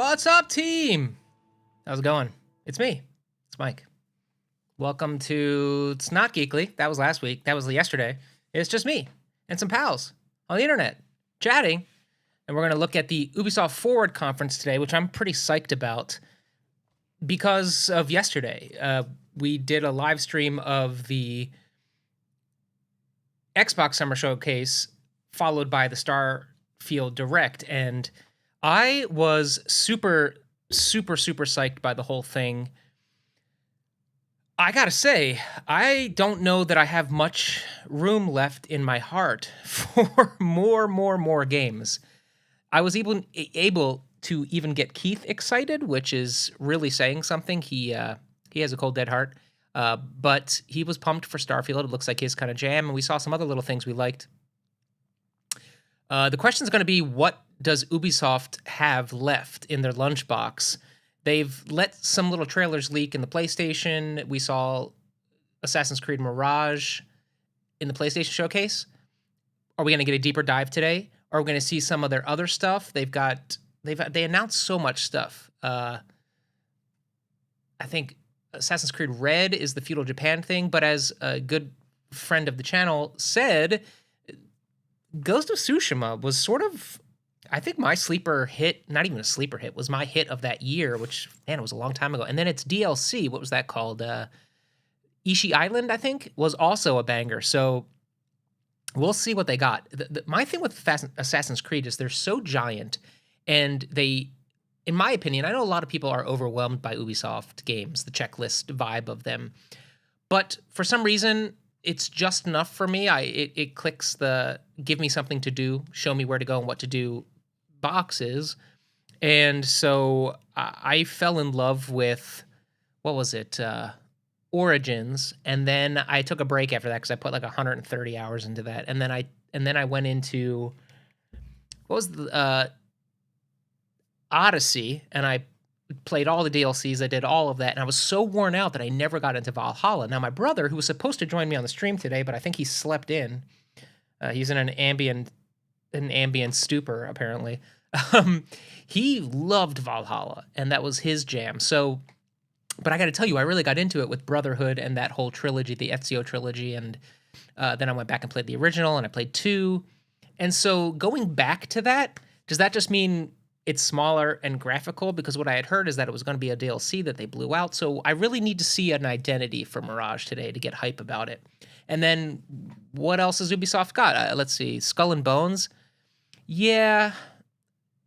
What's up, team? How's it going? It's me. It's Mike. Welcome to It's Not Geekly. That was last week. That was yesterday. It's just me and some pals on the internet chatting. And we're going to look at the Ubisoft Forward conference today, which I'm pretty psyched about because of yesterday. We did a live stream of the Xbox Summer Showcase, followed by the Starfield Direct. And I was super psyched by the whole thing. I gotta say, I don't know that I have much room left in my heart for more games. I was even able to even get Keith excited, which is really saying something. He has a cold dead heart, but he was pumped for Starfield. It looks like his kind of jam, and we saw some other little things we liked. The question is going to be, what does Ubisoft have left in their lunchbox? They've let some little trailers leak in the PlayStation. We saw Assassin's Creed Mirage in the PlayStation Showcase. Are we going to get a deeper dive today? Are we going to see some of their other stuff? They announced so much stuff. I think Assassin's Creed Red is the feudal Japan thing, but as a good friend of the channel said, Ghost of Tsushima was sort of, I think, my sleeper hit. Not even a sleeper hit, was my hit of that year, which, man, it was a long time ago. And then its DLC, what was that called? Ishi Island, I think, was also a banger. So we'll see what they got. My thing with Assassin's Creed is they're so giant, and they, in my opinion, I know a lot of people are overwhelmed by Ubisoft games, the checklist vibe of them. But for some reason, it's just enough for me. It clicks the give me something to do, show me where to go and what to do boxes. And so I fell in love with, what was it? Origins. And then I took a break after that because I put like 130 hours into that. And then I went into, what was the Odyssey, and I played all the DLCs. I did all of that, and I was so worn out that I never got into Valhalla. Now, my brother, who was supposed to join me on the stream today, but I think he slept in. He's in an ambient stupor, apparently. He loved Valhalla, and that was his jam. So, but I got to tell you, I really got into it with Brotherhood and that whole trilogy, the Ezio trilogy, and then I went back and played the original, and I played 2. And so going back to that, does that just mean it's smaller and graphical? Because what I had heard is that it was going to be a DLC that they blew out. So I really need to see an identity for Mirage today to get hype about it. And then what else has Ubisoft got? Let's see. Skull and Bones. Yeah.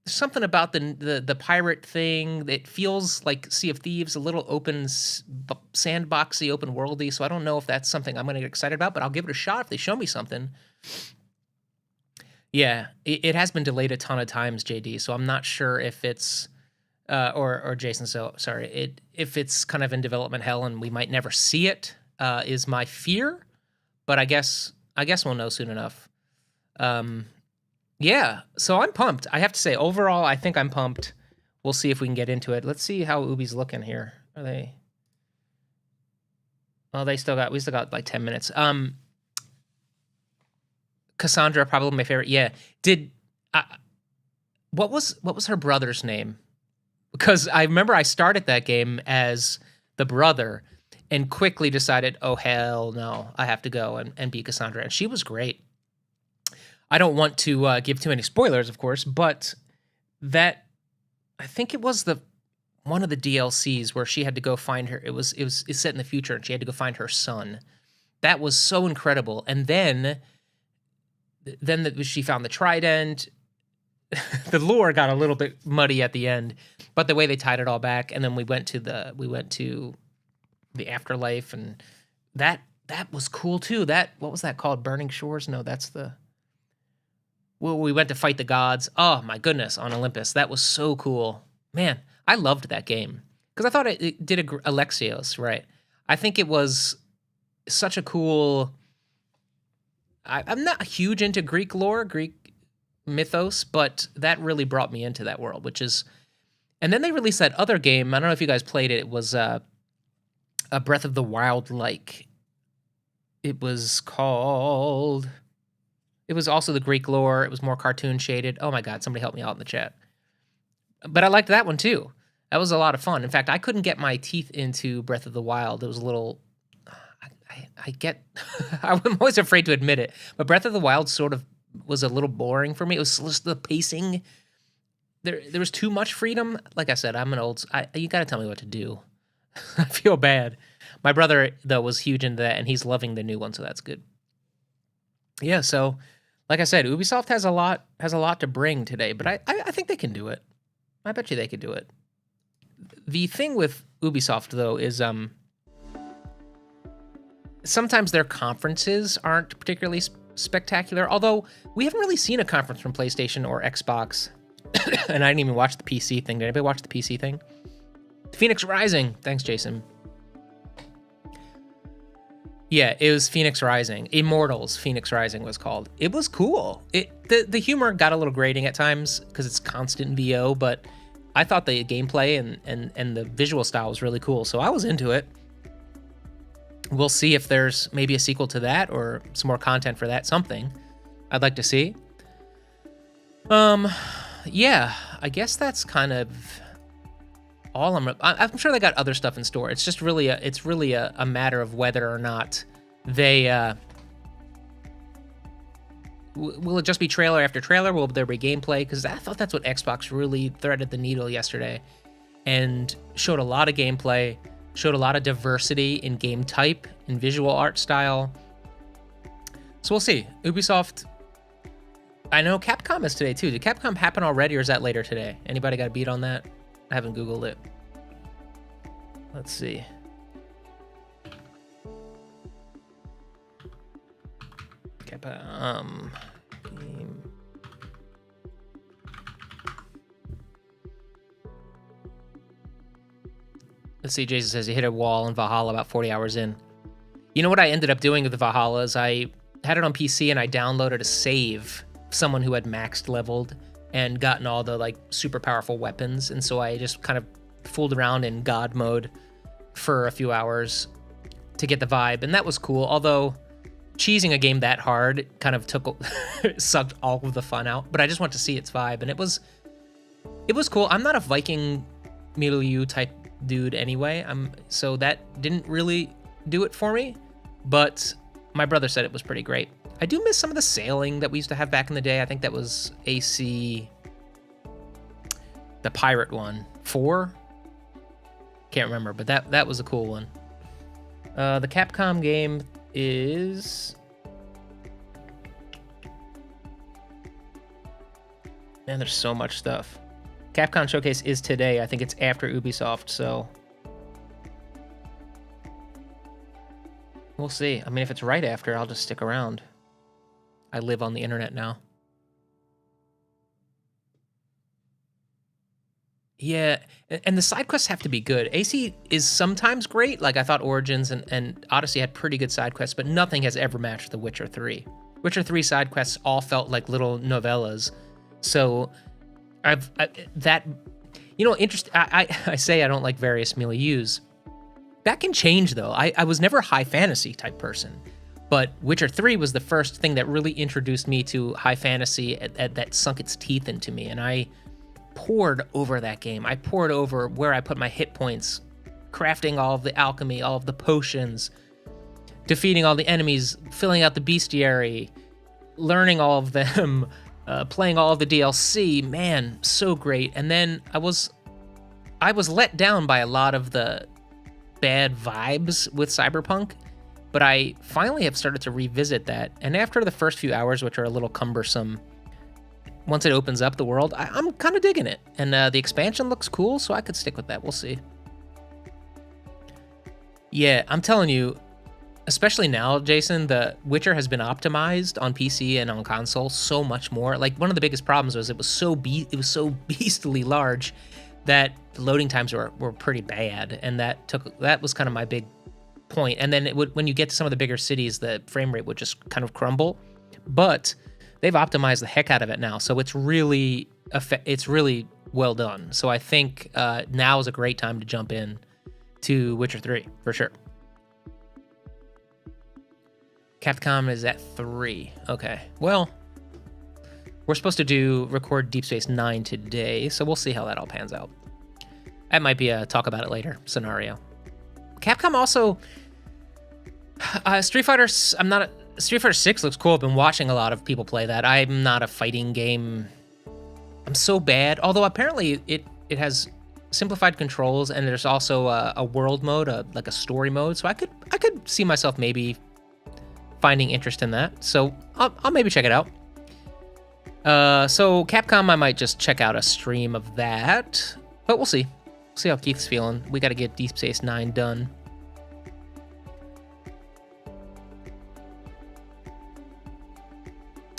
There's something about the pirate thing that feels like Sea of Thieves, a little open, sandboxy, open worldy. So I don't know if that's something I'm going to get excited about, but I'll give it a shot if they show me something. Yeah, it has been delayed a ton of times, JD. So I'm not sure if it's, or Jason. So sorry, if it's kind of in development hell and we might never see it. Is my fear, but I guess we'll know soon enough. Yeah, so I'm pumped. I have to say, overall, I think I'm pumped. We'll see if we can get into it. Let's see how Ubi's looking here. Are they? Well, we still got like 10 minutes. Cassandra, probably my favorite. Yeah. What was her brother's name? Because I remember I started that game as the brother and quickly decided, oh, hell no, I have to go and be Cassandra. And she was great. I don't want to give too many spoilers, of course, but that, I think it was one of the DLCs where she had to go find her. It's set in the future, and she had to go find her son. That was so incredible. And then she found the trident. The lore got a little bit muddy at the end, but the way they tied it all back, and then we went to the afterlife, and that was cool too. What was that called? Burning Shores? No, we went to fight the gods. Oh my goodness, on Olympus. That was so cool. Man, I loved that game because I thought it did Alexios, right? I think it was such a cool. I'm not huge into Greek lore, Greek mythos, but that really brought me into that world, and then they released that other game. I don't know if you guys played it. It was a Breath of the Wild-like. It was called, it was also the Greek lore. It was more cartoon shaded. Oh my God, somebody help me out in the chat. But I liked that one too. That was a lot of fun. In fact, I couldn't get my teeth into Breath of the Wild. It was a little. I get. I'm always afraid to admit it, but Breath of the Wild sort of was a little boring for me. It was just the pacing. There was too much freedom. Like I said, I'm an old. You got to tell me what to do. I feel bad. My brother though was huge into that, and he's loving the new one, so that's good. Yeah. So, like I said, Ubisoft has a lot to bring today, but I think they can do it. I bet you they could do it. The thing with Ubisoft though is sometimes their conferences aren't particularly spectacular. Although we haven't really seen a conference from PlayStation or Xbox, and I didn't even watch the PC thing. Did anybody watch the PC thing? Phoenix Rising. Thanks, Jason. Yeah, it was Phoenix Rising. Immortals Phoenix Rising was called. It was cool. The humor got a little grating at times because it's constant VO, but I thought the gameplay and the visual style was really cool, so I was into it. We'll see if there's maybe a sequel to that or some more content for that, something I'd like to see. Yeah, I guess that's kind of all I'm sure they got other stuff in store. It's just really a matter of whether or not they will it just be trailer after trailer? Will there be gameplay? Because I thought that's what Xbox really threaded the needle yesterday and showed a lot of gameplay, showed a lot of diversity in game type and visual art style. So we'll see. Ubisoft. I know Capcom is today too. Did Capcom happen already, or is that later today? Anybody got a beat on that? I haven't Googled it. Let's see. Capcom game. Let's see. Jason says he hit a wall in Valhalla about 40 hours in. You know what I ended up doing with the Valhalla is I had it on PC and I downloaded a save. Someone who had maxed leveled and gotten all the like super powerful weapons, and so I just kind of fooled around in God mode for a few hours to get the vibe, and that was cool. Although cheesing a game that hard kind of sucked all of the fun out, but I just want to see its vibe, and it was cool. I'm not a Viking milieu type dude anyway, so that didn't really do it for me, but my brother said it was pretty great. I do miss some of the sailing that we used to have back in the day. I think that was AC, the pirate one, 4? Can't remember, but that was a cool one. The Capcom game is... Man, there's so much stuff. Capcom Showcase is today. I think it's after Ubisoft, so... We'll see. I mean, if it's right after, I'll just stick around. I live on the internet now. Yeah, and the side quests have to be good. AC is sometimes great. Like I thought Origins and Odyssey had pretty good side quests, but nothing has ever matched The Witcher 3. Witcher 3 side quests all felt like little novellas. So I say I don't like various milieus. That can change though. I was never a high fantasy type person. But Witcher 3 was the first thing that really introduced me to high fantasy that sunk its teeth into me. And I poured over that game. I poured over where I put my hit points, crafting all of the alchemy, all of the potions, defeating all the enemies, filling out the bestiary, learning all of them, playing all of the DLC. Man, so great. And then I was let down by a lot of the bad vibes with Cyberpunk. But I finally have started to revisit that. And after the first few hours, which are a little cumbersome, once it opens up the world, I'm kind of digging it. And the expansion looks cool, so I could stick with that. We'll see. Yeah, I'm telling you, especially now, Jason, the Witcher has been optimized on PC and on console so much more. Like, one of the biggest problems was it was so beastly large that the loading times were pretty bad. And that was kind of my big point. And then when you get to some of the bigger cities, the frame rate would just kind of crumble. But they've optimized the heck out of it now, so it's really well done. So I think now is a great time to jump in to Witcher 3 for sure. Capcom is at 3. Okay, well, We're supposed to record Deep Space Nine today, so we'll see how that all pans out. That might be a talk about it later scenario. Capcom also Street Fighter 6 looks cool. I've been watching a lot of people play that. I'm not a fighting game. I'm so bad. Although apparently it has simplified controls, and there's also a world mode, like a story mode. So I could see myself maybe finding interest in that. So I'll maybe check it out. So Capcom, I might just check out a stream of that, but we'll see. See how Keith's feeling. We got to get Deep Space 9 done.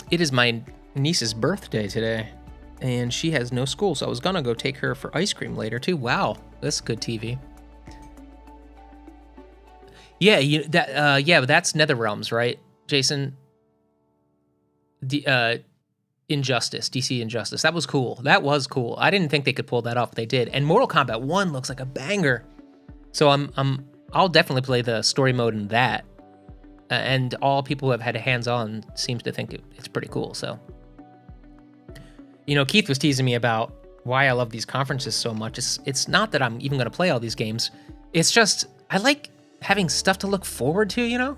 It is my niece's birthday today, and she has no school, so I was gonna go take her for ice cream later too. Wow, that's good TV. Yeah, but that's NetherRealms, right, Jason? Injustice, DC Injustice. That was cool. That was cool. I didn't think they could pull that off, but they did. And Mortal Kombat 1 looks like a banger. So I'll definitely play the story mode in that. And all people who have had hands-on seems to think it's pretty cool. So, Keith was teasing me about why I love these conferences so much. It's not that I'm even going to play all these games. It's just I like having stuff to look forward to.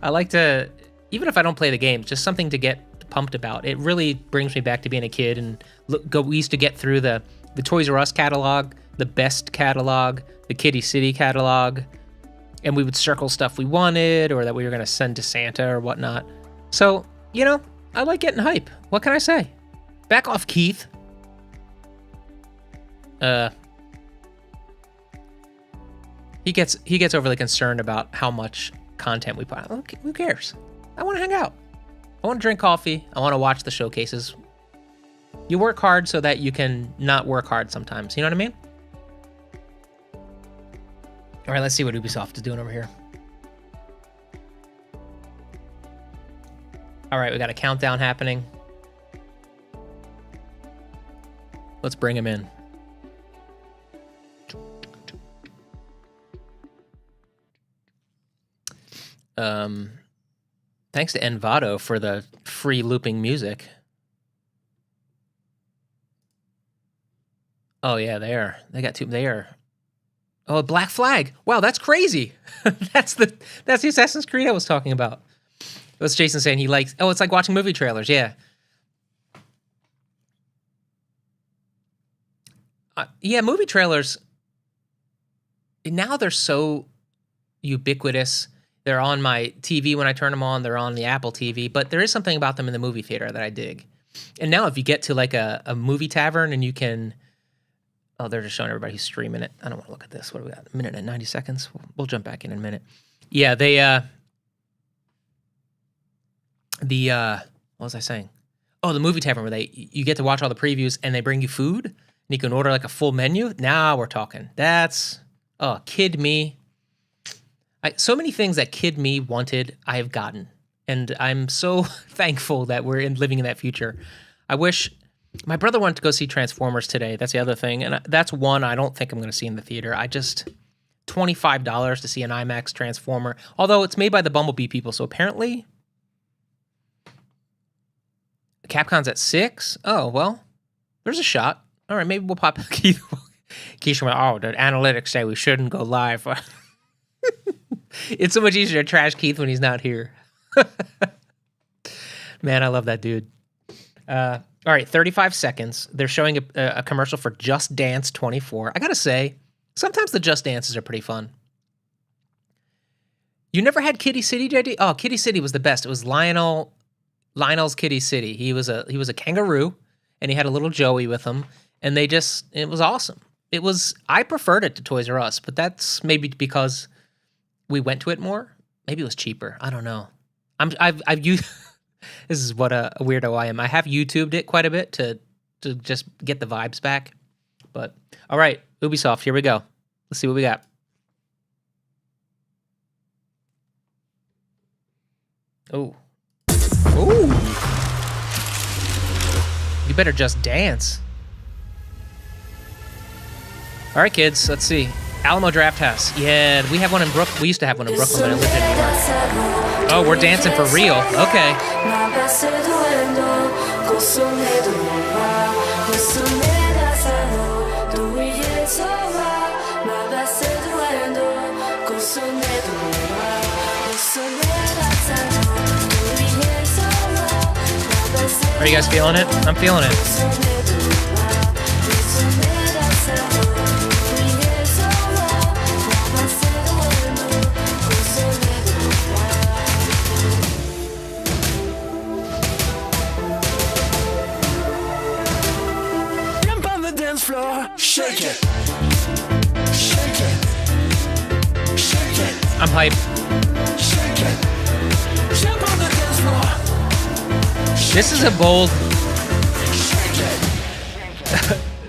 I like to, even if I don't play the games, just something to get pumped about. It really brings me back to being a kid and we used to get through the Toys R Us catalog, the Best catalog, the Kitty City catalog. And we would circle stuff we wanted or that we were going to send to Santa or whatnot. So, I like getting hype. What can I say? Back off, Keith. He gets overly concerned about how much content we put out. Okay, who cares? I want to hang out. I want to drink coffee. I want to watch the showcases. You work hard so that you can not work hard sometimes. You know what I mean? All right, let's see what Ubisoft is doing over here. All right, we got a countdown happening. Let's bring him in. Thanks to Envato for the free looping music. Oh yeah, they got two. They are. Oh, Black Flag. Wow, that's crazy. That's the Assassin's Creed I was talking about. That's Jason saying he likes. Oh, it's like watching movie trailers. Yeah. Yeah, movie trailers. Now they're so ubiquitous. They're on my TV when I turn them on. They're on the Apple TV. But there is something about them in the movie theater that I dig. And now if you get to like a movie tavern and you can... Oh, they're just showing everybody who's streaming it. I don't want to look at this. What do we got? A minute and 90 seconds? We'll jump back in a minute. Yeah, they... what was I saying? Oh, the movie tavern where you get to watch all the previews and they bring you food and you can order like a full menu. Now we're talking. That's... Oh, kid me. So many things that kid me wanted, I have gotten. And I'm so thankful that we're living in that future. I wish... My brother wanted to go see Transformers today. That's the other thing. And that's one I don't think I'm going to see in the theater. $25 to see an IMAX Transformer. Although it's made by the Bumblebee people. So apparently... Capcom's at 6? Oh, well, there's a shot. All right, maybe we'll pop... Keith went, oh, the analytics say we shouldn't go live. It's so much easier to trash Keith when he's not here. Man, I love that dude. All right, 35 seconds. They're showing a commercial for Just Dance 24. I gotta say, sometimes the Just Dances are pretty fun. You never had Kitty City, JD? Oh, Kitty City was the best. It was Lionel's Kitty City. He was a kangaroo, and he had a little Joey with him, and it was awesome. I preferred it to Toys R Us, but that's maybe because we went to it more. Maybe it was cheaper. I don't know. I've used... This is what a weirdo I am. I have YouTubed it quite a bit to just get the vibes back. But, all right, Ubisoft, here we go. Let's see what we got. Oh. Ooh. You better just dance. All right, kids, let's see. Alamo Draft House. Yeah, we have one in Brooklyn. We used to have one in Brooklyn when I lived in New York. Oh, we're dancing for real. Okay. Are you guys feeling it? I'm feeling it. Jump on the dance floor, shake it, shake it, shake it. I'm hyped. Shake it. Jump on the dance floor. This is a bold.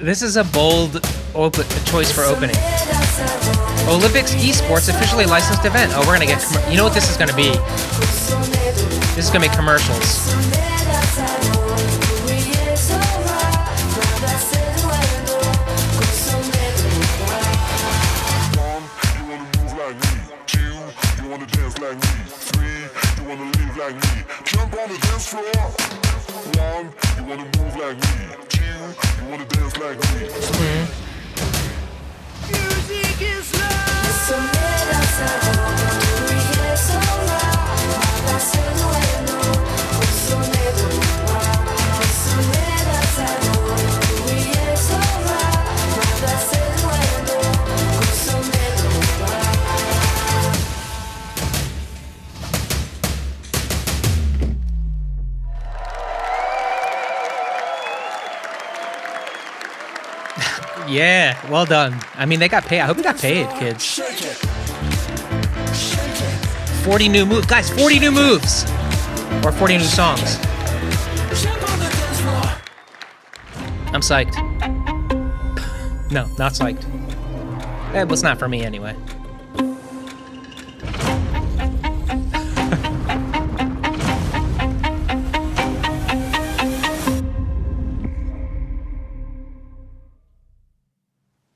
This is a bold choice for opening. Olympics Esports officially licensed event. Oh, we're gonna get. You know what this is gonna be? This is gonna be commercials. Jump on the dance floor. One, you wanna move like me. Two, you wanna dance like me. Music is Yeah, well done. I mean, they got paid. I hope you got paid, kids. 40 new moves. Guys, 40 new moves. Or 40 new songs. I'm psyched. No, not psyched. It was not for me anyway.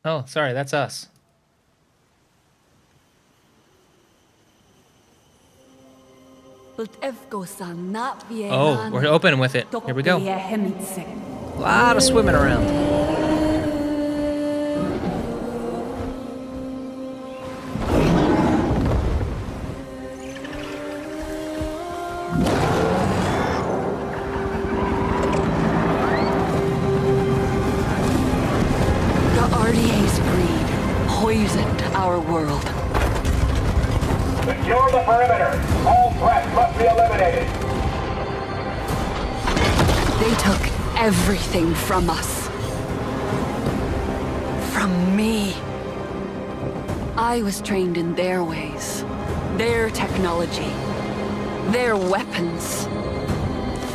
Oh, sorry, that's us. Oh, we're opening with it. Here we go. A lot of swimming around. Poisoned our world. Secure the perimeter. All threats must be eliminated. They took everything from us. From me. I was trained in their ways, their technology, their weapons.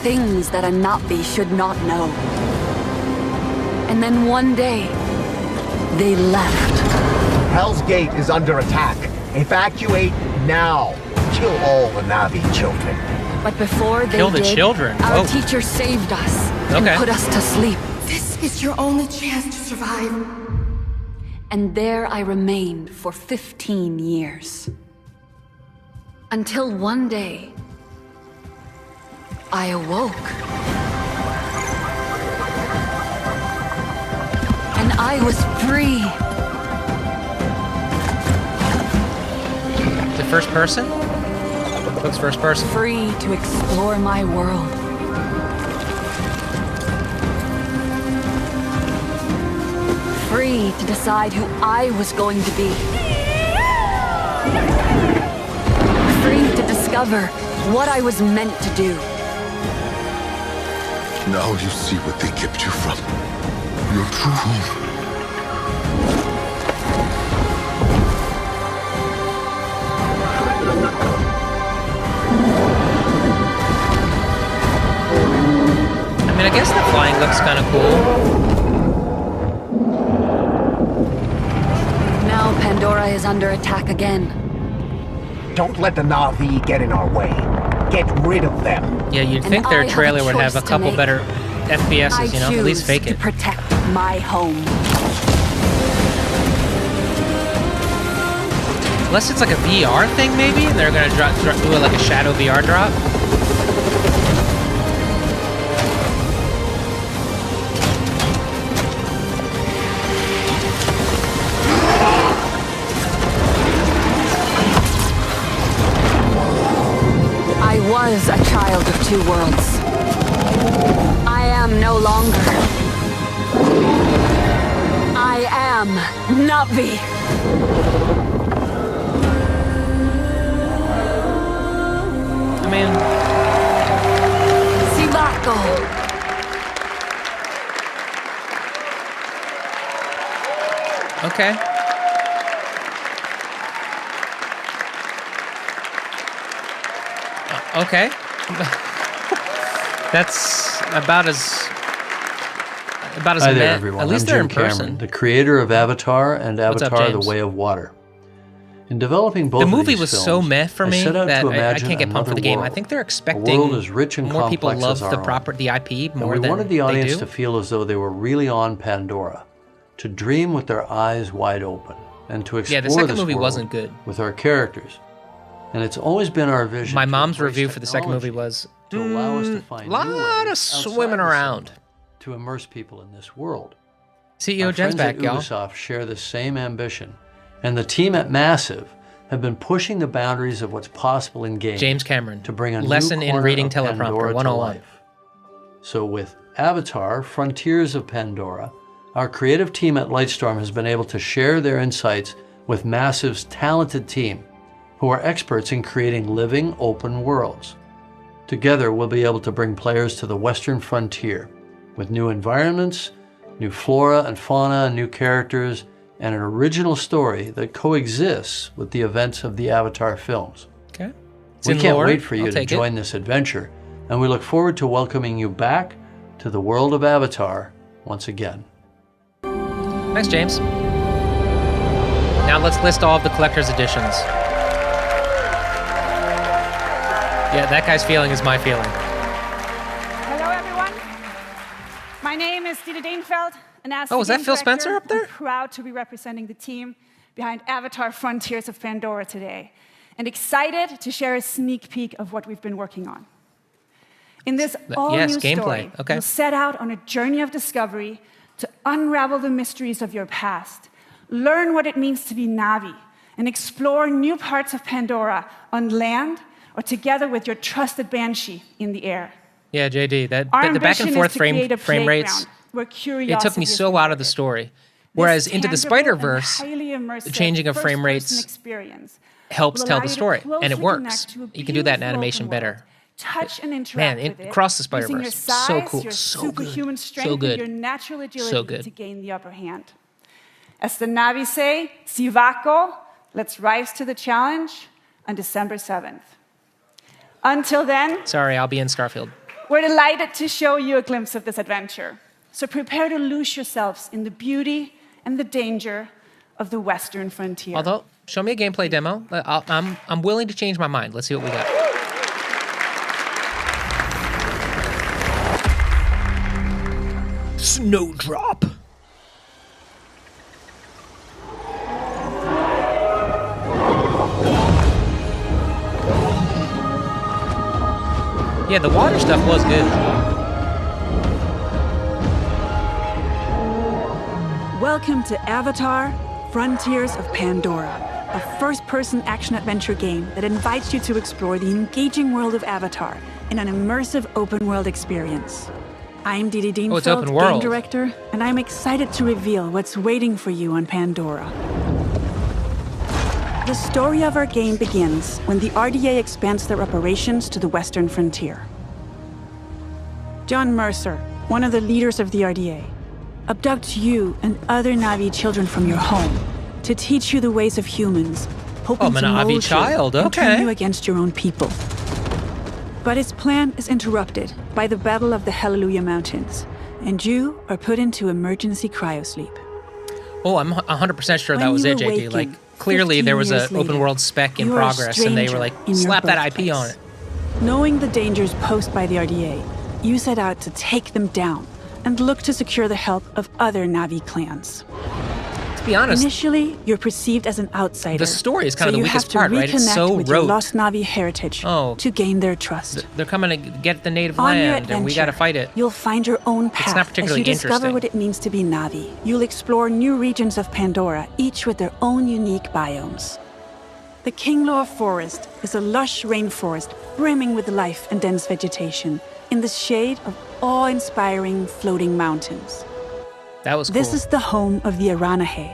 Things that a Navi should not know. And then one day, they left. Hell's Gate is under attack. Evacuate now. Kill all the Navi children. But before they Kill the did, children? our Oh. teacher saved us and Okay. put us to sleep. This is your only chance to survive. And there I remained for 15 years. Until one day, I awoke. And I was free. Is it first person? Looks first person. Free to explore my world. Free to decide who I was going to be. Free to discover what I was meant to do. Now you see what they kept you from. Your true home. I mean, I guess the flying looks kind of cool. Now Pandora is under attack again. Don't let the Navi get in our way. Get rid of them. Yeah, you'd And think their I have a trailer would have a choice to couple make. better FPSs, you know? At least fake to it. protect my home. Unless it's like a VR thing, maybe, and they're gonna do like a shadow VR drop. I was a child of two worlds. I am no longer. I am Navi. I mean, Sivako. okay. Okay. That's about as Hi there, everyone. At least I'm they're Jim in person. Cameron, the creator of Avatar and What's up, Avatar: The James? Way of Water. In developing both The of movie these was films, so meh for I me set out that to I imagine can't get pumped for the another game. I world, think they're a expecting world as rich and more people complex love as our the own. IP more And we than wanted the they audience do. to feel as though they were really on Pandora, to dream with their eyes wide open, and to explore Yeah, the second this movie world wasn't good. with our characters. And it's always been our vision. My to mom's embrace review for the second movie technology was to allow us to find a new lot ways of outside swimming the around. cinema to immerse people in this world. CEO Our Jen's friends back, at y'all. Ubisoft share the same ambition, and the team at Massive have been pushing the boundaries of what's possible in games. James Cameron. To bring a Lesson new in corner reading of teleprompter Pandora to 101. life. So with Avatar: Frontiers of Pandora, our creative team at Lightstorm has been able to share their insights with Massive's talented team, who are experts in creating living, open worlds. Together, we'll be able to bring players to the Western frontier with new environments, new flora and fauna, and new characters, and an original story that coexists with the events of the Avatar films. Okay. It's We in can't lore. wait for you I'll to take it. join this adventure, and we look forward to welcoming you back to the world of Avatar once again. Thanks, James. Now let's list all of the collector's editions. Yeah, that guy's feeling is my feeling. Hello, everyone. My name is Dieter Deenfeld, and as Oh, is the that game Phil director, Spencer up there? I'm proud to be representing the team behind Avatar: Frontiers of Pandora today, and excited to share a sneak peek of what we've been working on. In this all-new gameplay. story, Okay. you'll set out on a journey of discovery to unravel the mysteries of your past, learn what it means to be Navi, and explore new parts of Pandora on land or together with your trusted Banshee in the air. Yeah, JD, that Our the back ambition and is forth to create a frame rates, playground where it curiosity took me is so out of the rewarded. story. Whereas This into the tangible and Spider-Verse, highly immersive the changing of frame first-person rates experience helps will tell allow the you to story, and it closely works. connect to a You can do that in beautiful animation open better. world. Touch and interact Man, with it Across the using your Spider-Verse, so size, cool, your so superhuman good, strength, so good, and your natural agility so good. to gain the upper hand. As the Navi say, Sivako, let's rise to the challenge on December 7th. Until then, Sorry, I'll be in Starfield. we're delighted to show you a glimpse of this adventure. So prepare to lose yourselves in the beauty and the danger of the Western frontier. Although, show me a gameplay demo. I'm willing to change my mind. Let's see what we got. Snowdrop. Yeah, the water stuff was good. Welcome to Avatar: Frontiers of Pandora, a first-person action-adventure game that invites you to explore the engaging world of Avatar in an immersive open-world experience. I'm Didi Oh, it's Dienfeld, open game world. director, and I'm excited to reveal what's waiting for you on Pandora. The story of our game begins when the RDA expands their operations to the western frontier. John Mercer, one of the leaders of the RDA, abducts you and other Navi children from your home to teach you the ways of humans, hoping I'm a to Navi mold child, you and turn okay. you against your own people. But his plan is interrupted by the Battle of the Hallelujah Mountains, and you are put into emergency cryosleep. Oh, I'm 100% sure that When was you it, JD. awaken, Like, clearly there was 15 an years open later, world spec in you are a progress, and they were stranger like, in your slap that IP on birthplace. it. Knowing the dangers posed by the RDA, you set out to take them down and look to secure the help of other Navi clans. be honest. Initially, you're perceived as an outsider. The story is kind of the weakest part, right? It's So so you have to reconnect with your rote. lost Na'vi heritage to gain their trust. They're coming to get the native On your land, and we got to fight it. You'll find your own path not particularly as you discover interesting. what it means to be Na'vi. You'll explore new regions of Pandora, each with their own unique biomes. The Kinglor Forest is a lush rainforest brimming with life and dense vegetation in the shade of awe-inspiring floating mountains. That was cool. This is the home of the Aranahe,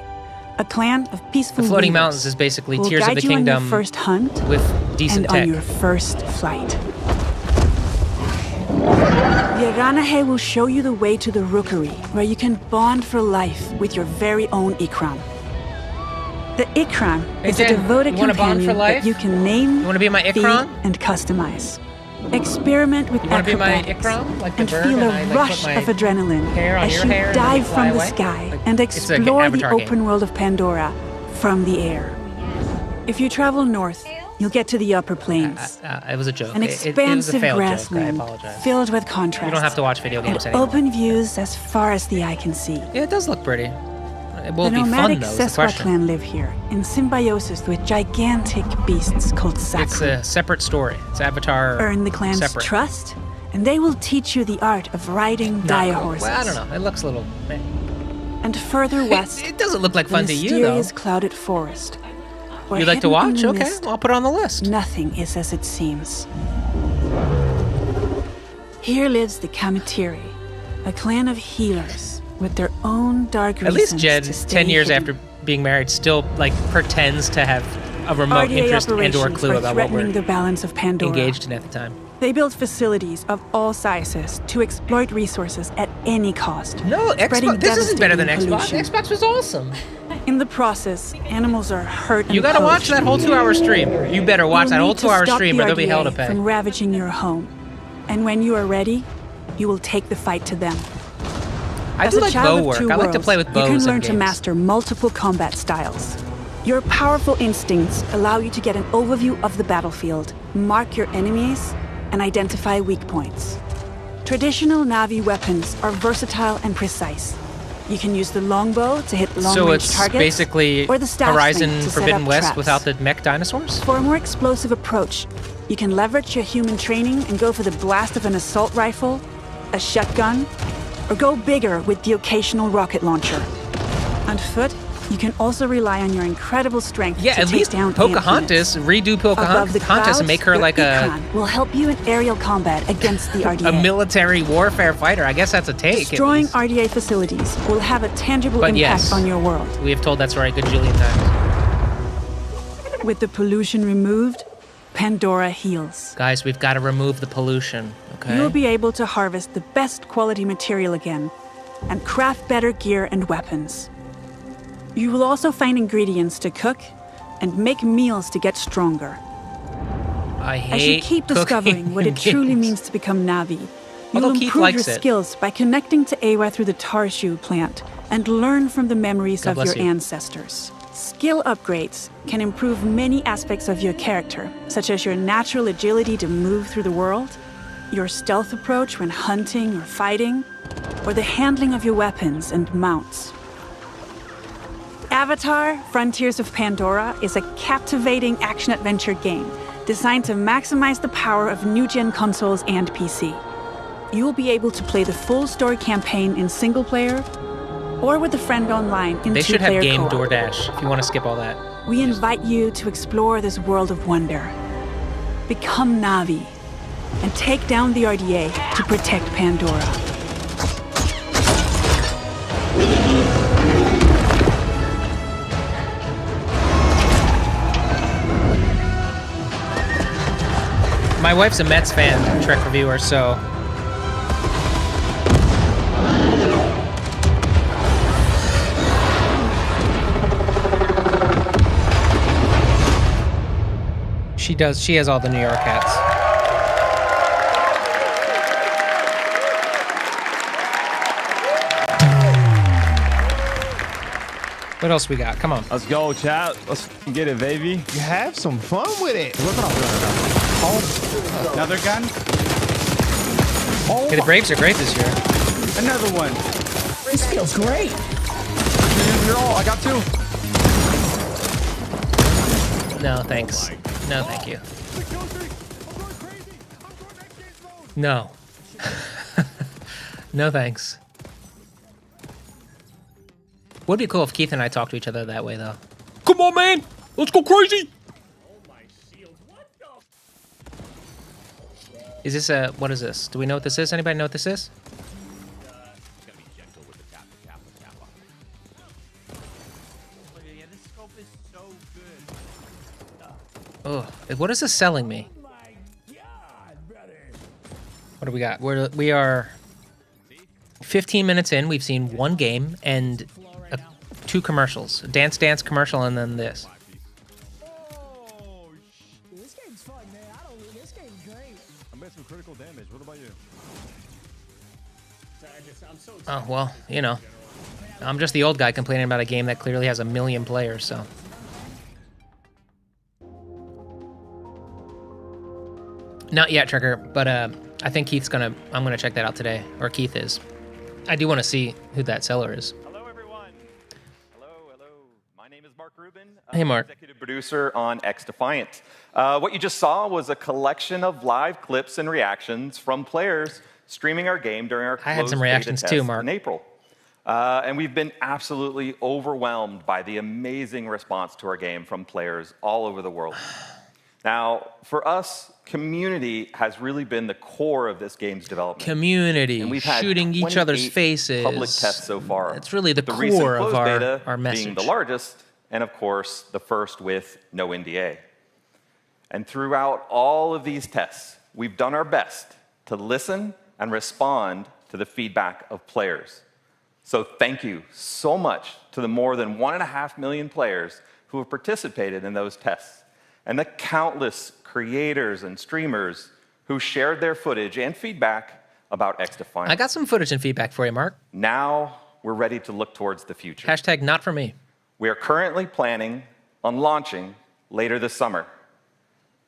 a clan of peaceful The Floating weavers Mountains is basically who will Tears of guide the you on Kingdom your first hunt with decent and tech. on your first flight. The Aranahe will show you the way to the Rookery, where you can bond for life with your very own Ikram. The Ikram is a Jen, devoted you wanna bond for companion life? that you can name, You want to be my feed, Ikram? and customize. Experiment with You want to be my acrobatics Ikram? Like the and bird, feel and a I like rush put my of adrenaline hair on as your you hair and then dive we fly from the away? sky Like, and it's like an explore the Avatar game. open world of Pandora from the air. If you travel north, you'll get to the upper plains. It was a joke. An It was a expansive failed joke. I grassland apologize. filled with contrast. You don't have to watch video games and anymore. open views as far as the eye can see. Yeah, it does look pretty. It will The be fun, nomadic though, is the Seswa question. clan live here in symbiosis with gigantic beasts called It's Sakura. a separate story. It's Avatar Earn the clan's separate. trust, and they will teach you the art of riding dire horses. Well, I don't know. It looks a little... eh. And further west, It doesn't look like fun the to you, though. mysterious clouded forest. where You'd like to hidden in watch? the Okay, mist, I'll put it on the list. Nothing is as it seems. Here lives the Kamatiri, a clan of healers with their own dark At least reasons Jed, to 10 stay years hidden. after being married, still like pretends to have a remote RDA interest and or operations clue are about what threatening we're the balance of Pandora. engaged in at the time. They build facilities of all sizes to exploit resources at any cost. No, spreading Xbox. This isn't better than devastating Xbox. pollution. Xbox was awesome. In the process, animals are hurt and You gotta watch poached. that whole 2-hour stream. You better watch You'll that whole need to 2-hour stop stream, the or there'll be hell to RDA pay. from ravaging your home. And when you are ready, you will take the fight to them. I As do a like child bow of work. two I like to worlds, play with bows You can in learn to games. master multiple combat styles. Your powerful instincts allow you to get an overview of the battlefield, mark your enemies, and identify weak points. Traditional Na'vi weapons are versatile and precise. You can use the longbow to hit long-range So it's targets, basically or the staff Horizon sling to set Forbidden up West traps. without the mech dinosaurs? For a more explosive approach, you can leverage your human training and go for the blast of an assault rifle, a shotgun, or go bigger with the occasional rocket launcher. On foot, you can also rely on your incredible strength Yeah, to at take least down Pocahontas, redo Above the Pocahontas clouds, and make her your like a Ikran will help you in aerial combat against the RDA. a military warfare fighter. I guess that's a take. at Destroying least. RDA facilities will have a tangible But impact yes. on your world. We have told that story a gajillion times. With the pollution removed, Pandora heals. Guys, we've got to remove the pollution, okay? You'll be able to harvest the best quality material again and craft better gear and weapons. You will also find ingredients to cook and make meals to get stronger. I hate As you keep cooking discovering what it games. truly means to become Na'vi, you'll Although Keith improve likes your it. skills by connecting to Awa through the Tarshu plant and learn from the memories God of bless your you. ancestors. Skill upgrades can improve many aspects of your character, such as your natural agility to move through the world, your stealth approach when hunting or fighting, or the handling of your weapons and mounts. Avatar: Frontiers of Pandora is a captivating action-adventure game designed to maximize the power of new-gen consoles and PC. You will be able to play the full story campaign in single-player or with a friend online in They should have two-player game co-op. DoorDash if you want to skip all that. We invite you to explore this world of wonder. Become Na'vi and take down the RDA to protect Pandora. My wife's a Mets fan, Trek reviewer, so she has all the New York hats. What else we got? Come on. Let's go, chat. Let's get it, baby. You have some fun with it. Another gun. Okay, the Braves are great this year. Another one. This feels great. No, I got 2. No, thanks. No, thank you. No. No, thanks. Would be cool if Keith and I talked to each other that way, though. Come on, man! Let's go crazy! Is this a... What is this? Do we know what this is? Anybody know what this is? Oh, what is this selling me? What do we got? We are 15 minutes in. We've seen 1 game and 2 commercials. A Dance Dance commercial and then this. This game's fun, man. This game's great. I made some critical damage. What about you? Oh, well, you know. I'm just the old guy complaining about a game that clearly has 1 million players, so... Not yet, Trigger, but I think Keith's I'm gonna check that out today, or Keith is. I do want to see who that seller is. Hello, everyone. Hello. My name is Mark Rubin. Hey, Mark. Executive producer on X Defiant. What you just saw was a collection of live clips and reactions from players streaming our game during our I had some reactions too, Mark. In April. And we've been absolutely overwhelmed by the amazing response to our game from players all over the world. Now, for us, community has really been the core of this game's development. Community, and we've had shooting each other's faces. Public tests so far. It's really the recent core of closed beta our message. being the largest, and of course, the first with no NDA. And throughout all of these tests, we've done our best to listen and respond to the feedback of players. So thank you so much to the more than 1.5 million players who have participated in those tests, and the countless creators and streamers who shared their footage and feedback about X Defiant. I got some footage and feedback for you, Mark. Now we're ready to look towards the future. Hashtag not for me. We are currently planning on launching later this summer.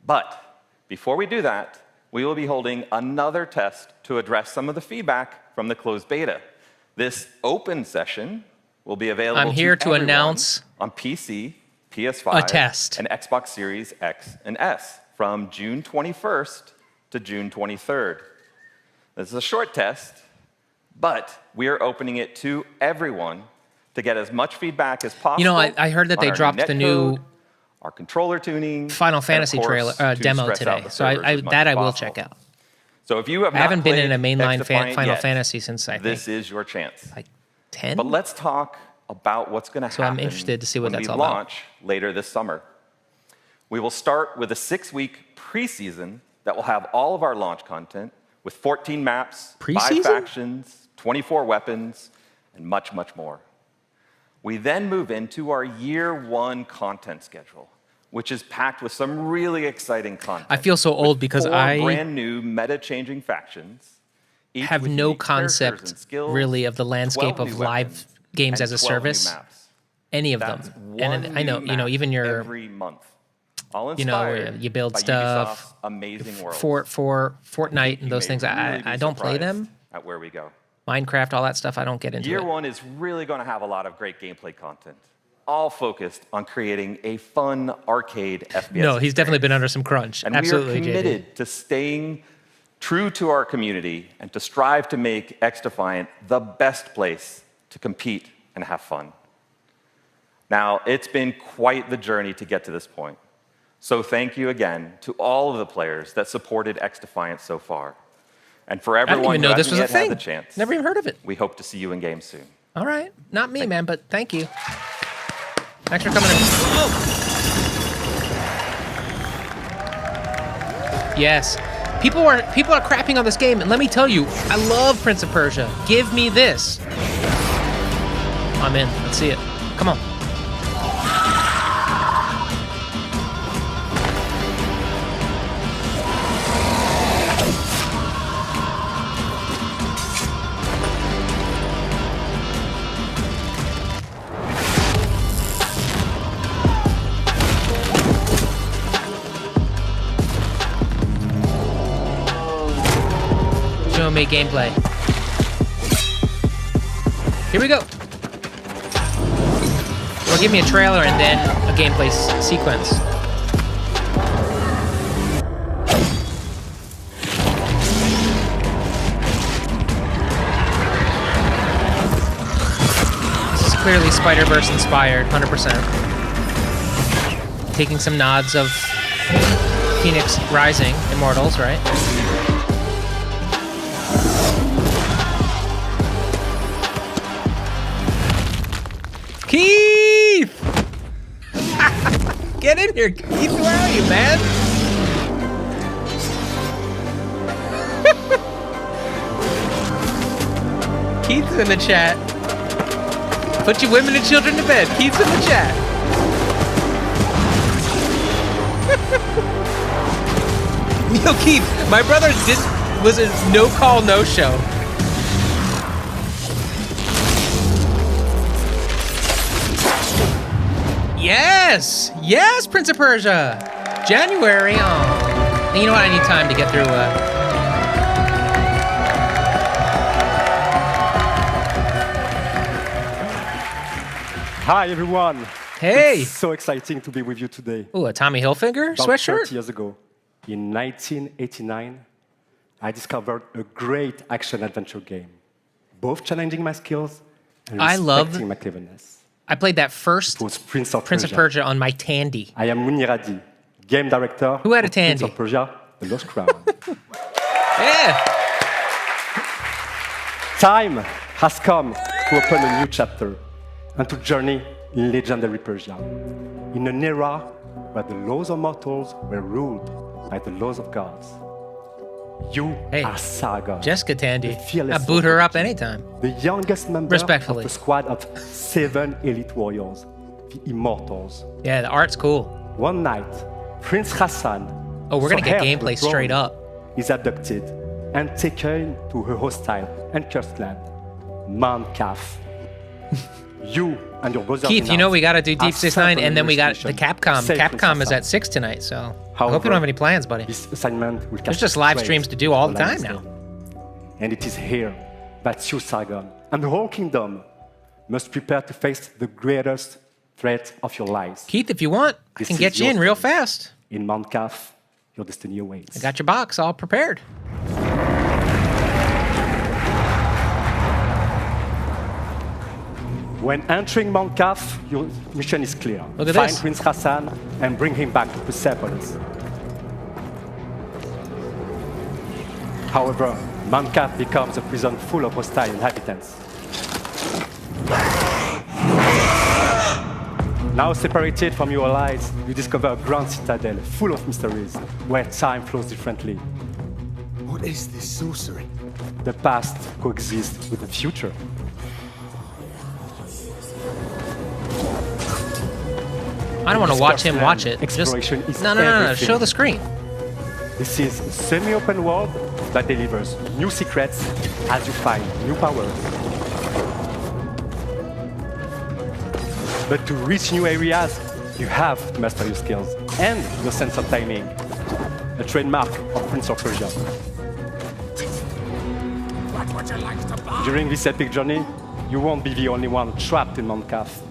But before we do that, we will be holding another test to address some of the feedback from the closed beta. This open session will be available I'm here to everyone announce on PC, PS5, a test. and Xbox Series X and S from June 21st to June 23rd. This is a short test, but we are opening it to everyone to get as much feedback as possible. You know, I heard that they dropped the new our controller tuning, Final Fantasy trailer demo today, so I will check out. So if you have I haven't been in a mainline Final yet, Fantasy since this is your chance. Like 10. But let's talk about what's going to happen. So I'm interested to see what that's all when we about. launch later this summer. We will start with a 6-week preseason that will have all of our launch content with 14 maps, 5 factions, 24 weapons, and much, much more. We then move into our year 1 content schedule, which is packed with some really exciting content. I feel so old because 4 I brand new meta-changing factions. have no concept really of the landscape of live games as a service. Any of them. And I know, you know, even your every month. All you know, you build stuff amazing world. for Fortnite and those things. I don't play them. At where we go. Minecraft, all that stuff, I don't get into Year it. 1 is really going to have a lot of great gameplay content, all focused on creating a fun arcade FPS. No, he's definitely been under some crunch. And Absolutely, we are committed to staying true to our community and to strive to make X Defiant the best place to compete and have fun. Now, it's been quite the journey to get to this point. So thank you again to all of the players that supported X Defiant so far. And for everyone who hasn't yet had the chance, never even heard of it. We hope to see you in game soon. All right. Not me, man, but thank you. Thanks for coming in. Oh. Yes. People are crapping on this game, and let me tell you, I love Prince of Persia. Give me this. I'm in. Let's see it. Come on. Show me gameplay. Here we go. Or give me a trailer and then a gameplay sequence. This is clearly Spider-Verse inspired, 100%. Taking some nods of Phoenix Rising, Immortals, right? Keith! Get in here, Keith. Where are you, man? Keith's in the chat. Put your women and children to bed. Keith's in the chat. Yo, Keith, my brother was a no-call, no-show. Yes! Yes, Prince of Persia! January, oh. And you know what? I need time to get through, Hi, everyone. Hey! It's so exciting to be with you today. Ooh, a Tommy Hilfiger About sweatshirt? 30 years ago, in 1989, I discovered a great action-adventure game, both challenging my skills and respecting my cleverness. I played that first It was Prince of Persia on my Tandy. I am Muniradi, game director Who had a of Prince Tandy? of Persia, The Lost Crown. Yeah! Time has come to open a new chapter and to journey in legendary Persia, in an era where the laws of mortals were ruled by the laws of gods. You are Sargon. Jessica Tandy. the fearless I boot her up soldier, anytime. The youngest member Respectfully. of the squad of 7 elite warriors, the Immortals. Yeah, the art's cool. One night, Prince Hassan, Oh, we're gonna get so heir to the gameplay straight throne, up. is abducted and taken to her hostile and cursed land, Mount Kaf. You and your brothers Keith, you know we gotta do are Deep Space Nine, sent on and then we got mission the Capcom. to save Prince Capcom is Hassan. at 6 tonight, so I hope you However, don't have any plans, buddy. This assignment will There's cast just live straight streams to do all the on time Lannister. now. And it is here that you, Sargon, and the whole kingdom must prepare to face the greatest threat of your lives. Keith, if you want, I This can is get you your in real story. fast. In Mount Kaf, your destiny awaits. I got your box all prepared. When entering Mount Kaf, your mission is clear. Look at Find this. Prince Hassan and bring him back to Persepolis. However, Mount Kaf becomes a prison full of hostile inhabitants. Now separated from your allies, you discover a grand citadel full of mysteries, where time flows differently. What is this sorcery? The past coexists with the future. I don't want to watch him watch it. Exploration Just is no. everything. Show the screen. This is a semi-open world that delivers new secrets as you find new powers. But to reach new areas, you have to master your skills and your sense of timing, a trademark of Prince of Persia. During this epic journey, you won't be the only one trapped in Mount Kaf.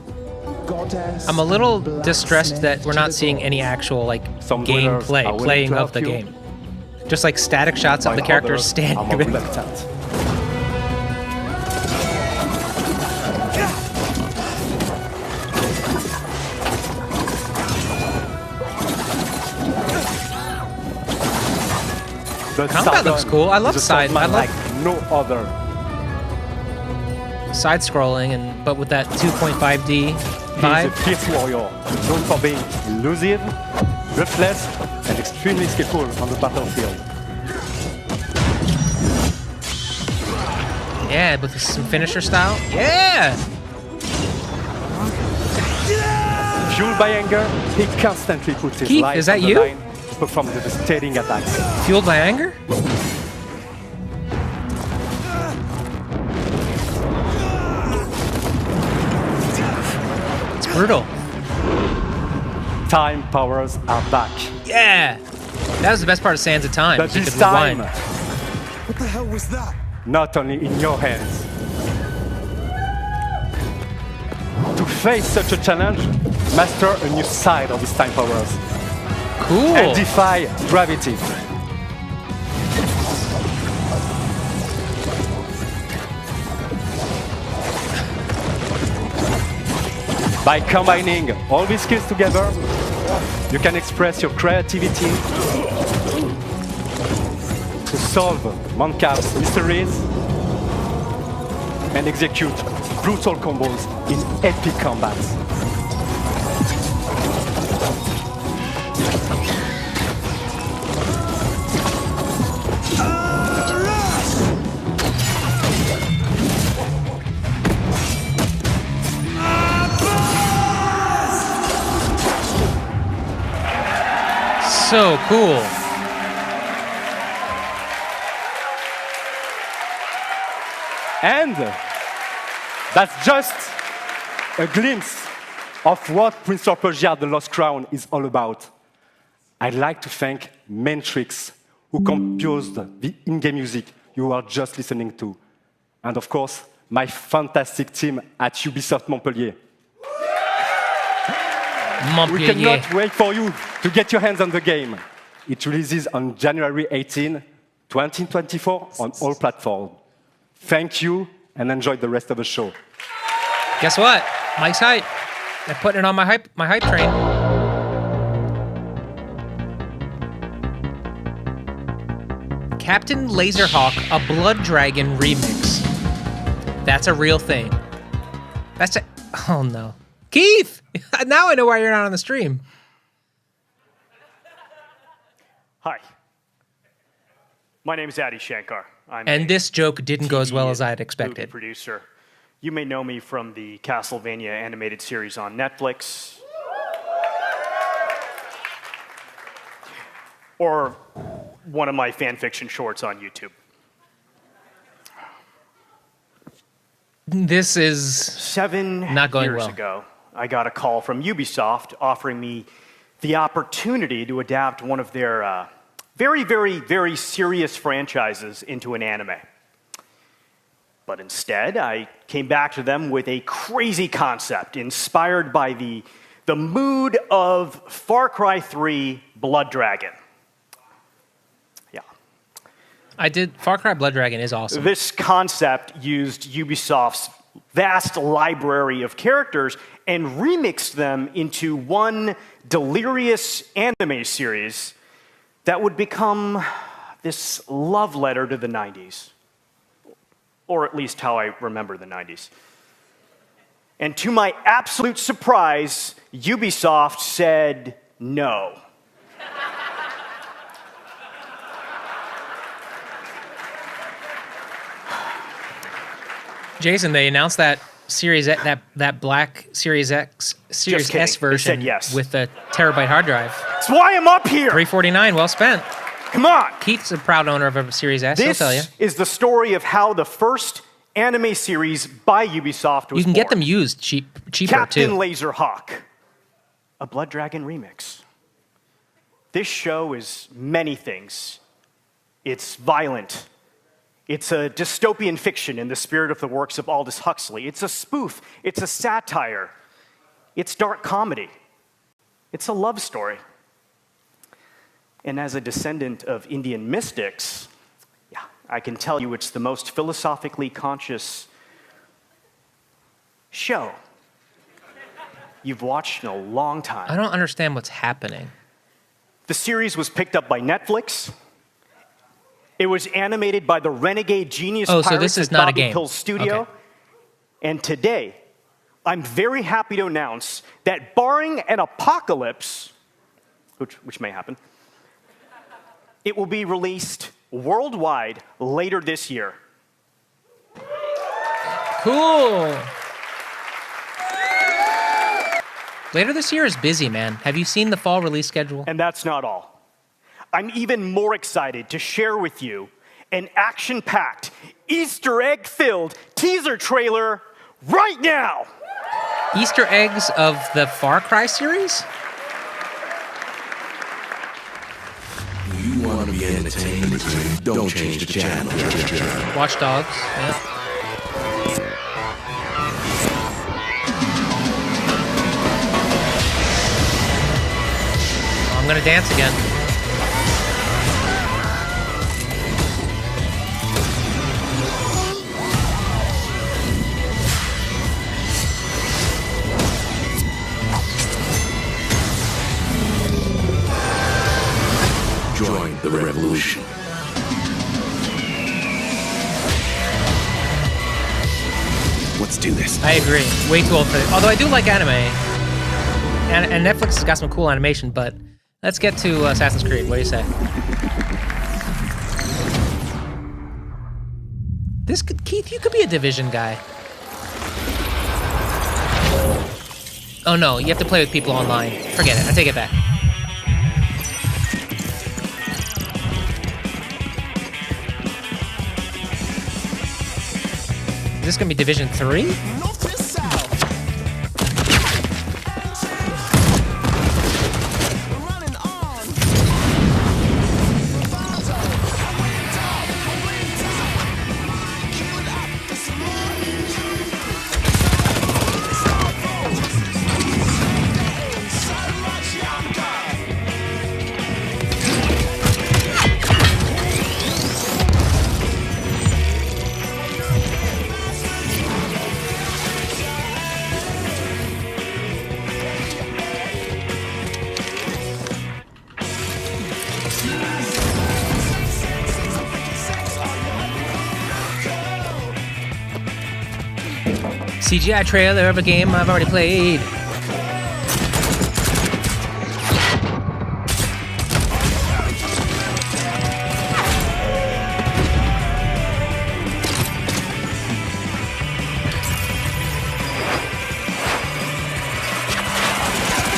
I'm a little distressed that we're not seeing any actual like Some dwellers gameplay, are willing playing to of the help you, game. Just like static shots of while the characters others standing are more there. reluctant. The Combat looks Sargon cool. I love is a side- swordsman I love- like no other. Side scrolling but with that 2.5D He is a vibe. fierce warrior, known for being elusive, ruthless, and extremely skillful on the battlefield. Yeah, with some finisher style. Yeah. Fueled by anger, he constantly puts his Keith, life is that on the you? line to perform devastating attacks. Fueled by anger? It's brutal. Time powers are back. Yeah. That was the best part of Sands of Time. But You this could time, rewind. What the hell was that? not only in your hands. To to face such a challenge, master a new side of his time powers. Cool. And defy gravity. By combining all these skills together, you can express your creativity to solve Mancap's mysteries and execute brutal combos in epic combats. So cool. And that's just a glimpse of what Prince of Persia: The Lost Crown is all about. I'd like to thank Matrix, who composed the in-game music you are just listening to. And of course, my fantastic team at Ubisoft Montpellier. We cannot wait for you to get your hands on the game. It releases on January 18, 2024 on all platforms. Thank you and enjoy the rest of the show. Guess what? Mike's hype. I'm putting it on my hype train. Captain Laserhawk, a Blood Dragon remix. That's a real thing. That's a... Oh, no. Keith! Now I know why you're not on the stream. Hi. My name is Adi Shankar. And this joke didn't go as well as I had expected. Producer. You may know me from the Castlevania animated series on Netflix. Or one of my fan fiction shorts on YouTube. This is 7 not going years well. ago, I got a call from Ubisoft offering me the opportunity to adapt one of their very, very, very serious franchises into an anime. But instead, I came back to them with a crazy concept inspired by the mood of Far Cry 3 Blood Dragon. Yeah. I did. Far Cry Blood Dragon is awesome. This concept used Ubisoft's vast library of characters and remixed them into one delirious anime series that would become this love letter to the 90s. Or at least how I remember the 90s. And to my absolute surprise, Ubisoft said no. Jason, they announced that Series that black Series S version yes. with a terabyte hard drive. That's why I'm up here. $349, well spent. Come on. Keith's a proud owner of a Series S. He'll tell you. This is the story of how the first anime series by Ubisoft was You can born. get them used cheaper Captain too. Laserhawk, a Blood Dragon remix. This show is many things. It's violent. It's a dystopian fiction in the spirit of the works of Aldous Huxley. It's a spoof. It's a satire. It's dark comedy. It's a love story. And as a descendant of Indian mystics, I can tell you it's the most philosophically conscious show you've watched in a long time. I don't understand what's happening. The series was picked up by Netflix. It was animated by the renegade genius so pirates this is at not a Bobby game. Pill's studio. Okay. And today, I'm very happy to announce that barring an apocalypse, which may happen, it will be released worldwide later this year. Cool. Later this year is busy, man. Have you seen the fall release schedule? And that's not all. I'm even more excited to share with you an action-packed, Easter egg-filled teaser trailer right now. Easter eggs of the Far Cry series? You want to be entertained? Don't change the channel. Watch Dogs. Yeah. I'm gonna dance again. Join the revolution. Let's do this. I agree. Way too old for it. Although I do like anime. And Netflix has got some cool animation, but let's get to Assassin's Creed. What do you say? Keith, you could be a Division guy. Oh no, you have to play with people online. Forget it, I take it back. Is this gonna be Division 3? CGI trailer of a game I've already played.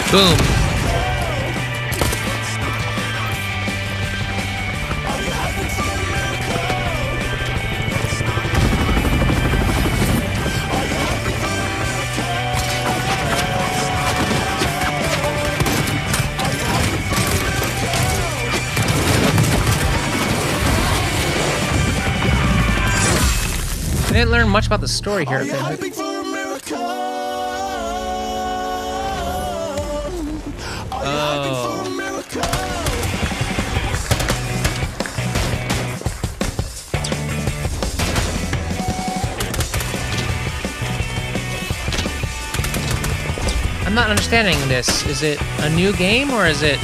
Boom. I didn't learn much about the story here. Oh. I'm not understanding this. Is it a new game or is it...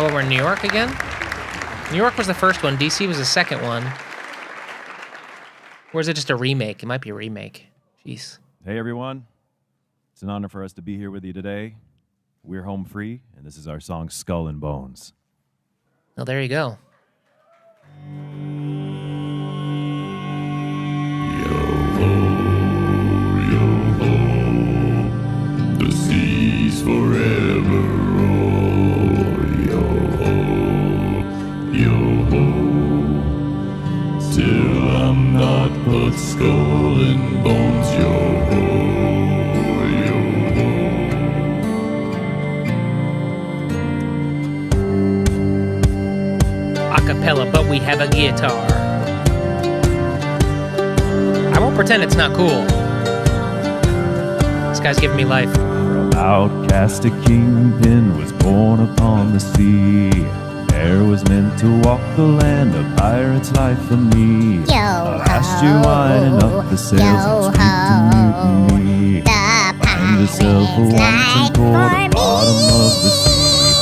Oh, we're in New York again? New York was the first one. DC was the second one. Or is it just a remake? It might be a remake. Jeez. Hey, everyone. It's an honor for us to be here with you today. We're home free, and this is our song Skull and Bones. Oh, there you go. The seas forever roar, yo-ho, yo-ho. Till I'm not but skull and bones, yo-ho, yo-ho. Acapella, but we have a guitar. I won't pretend it's not cool. This guy's giving me life. From outcast a kingpin was born upon the sea. There was meant to walk the land, a pirate's life for me. Last year winding up the sails and sweet to mutiny. Find yourself a wanton toward the bottom of the sea.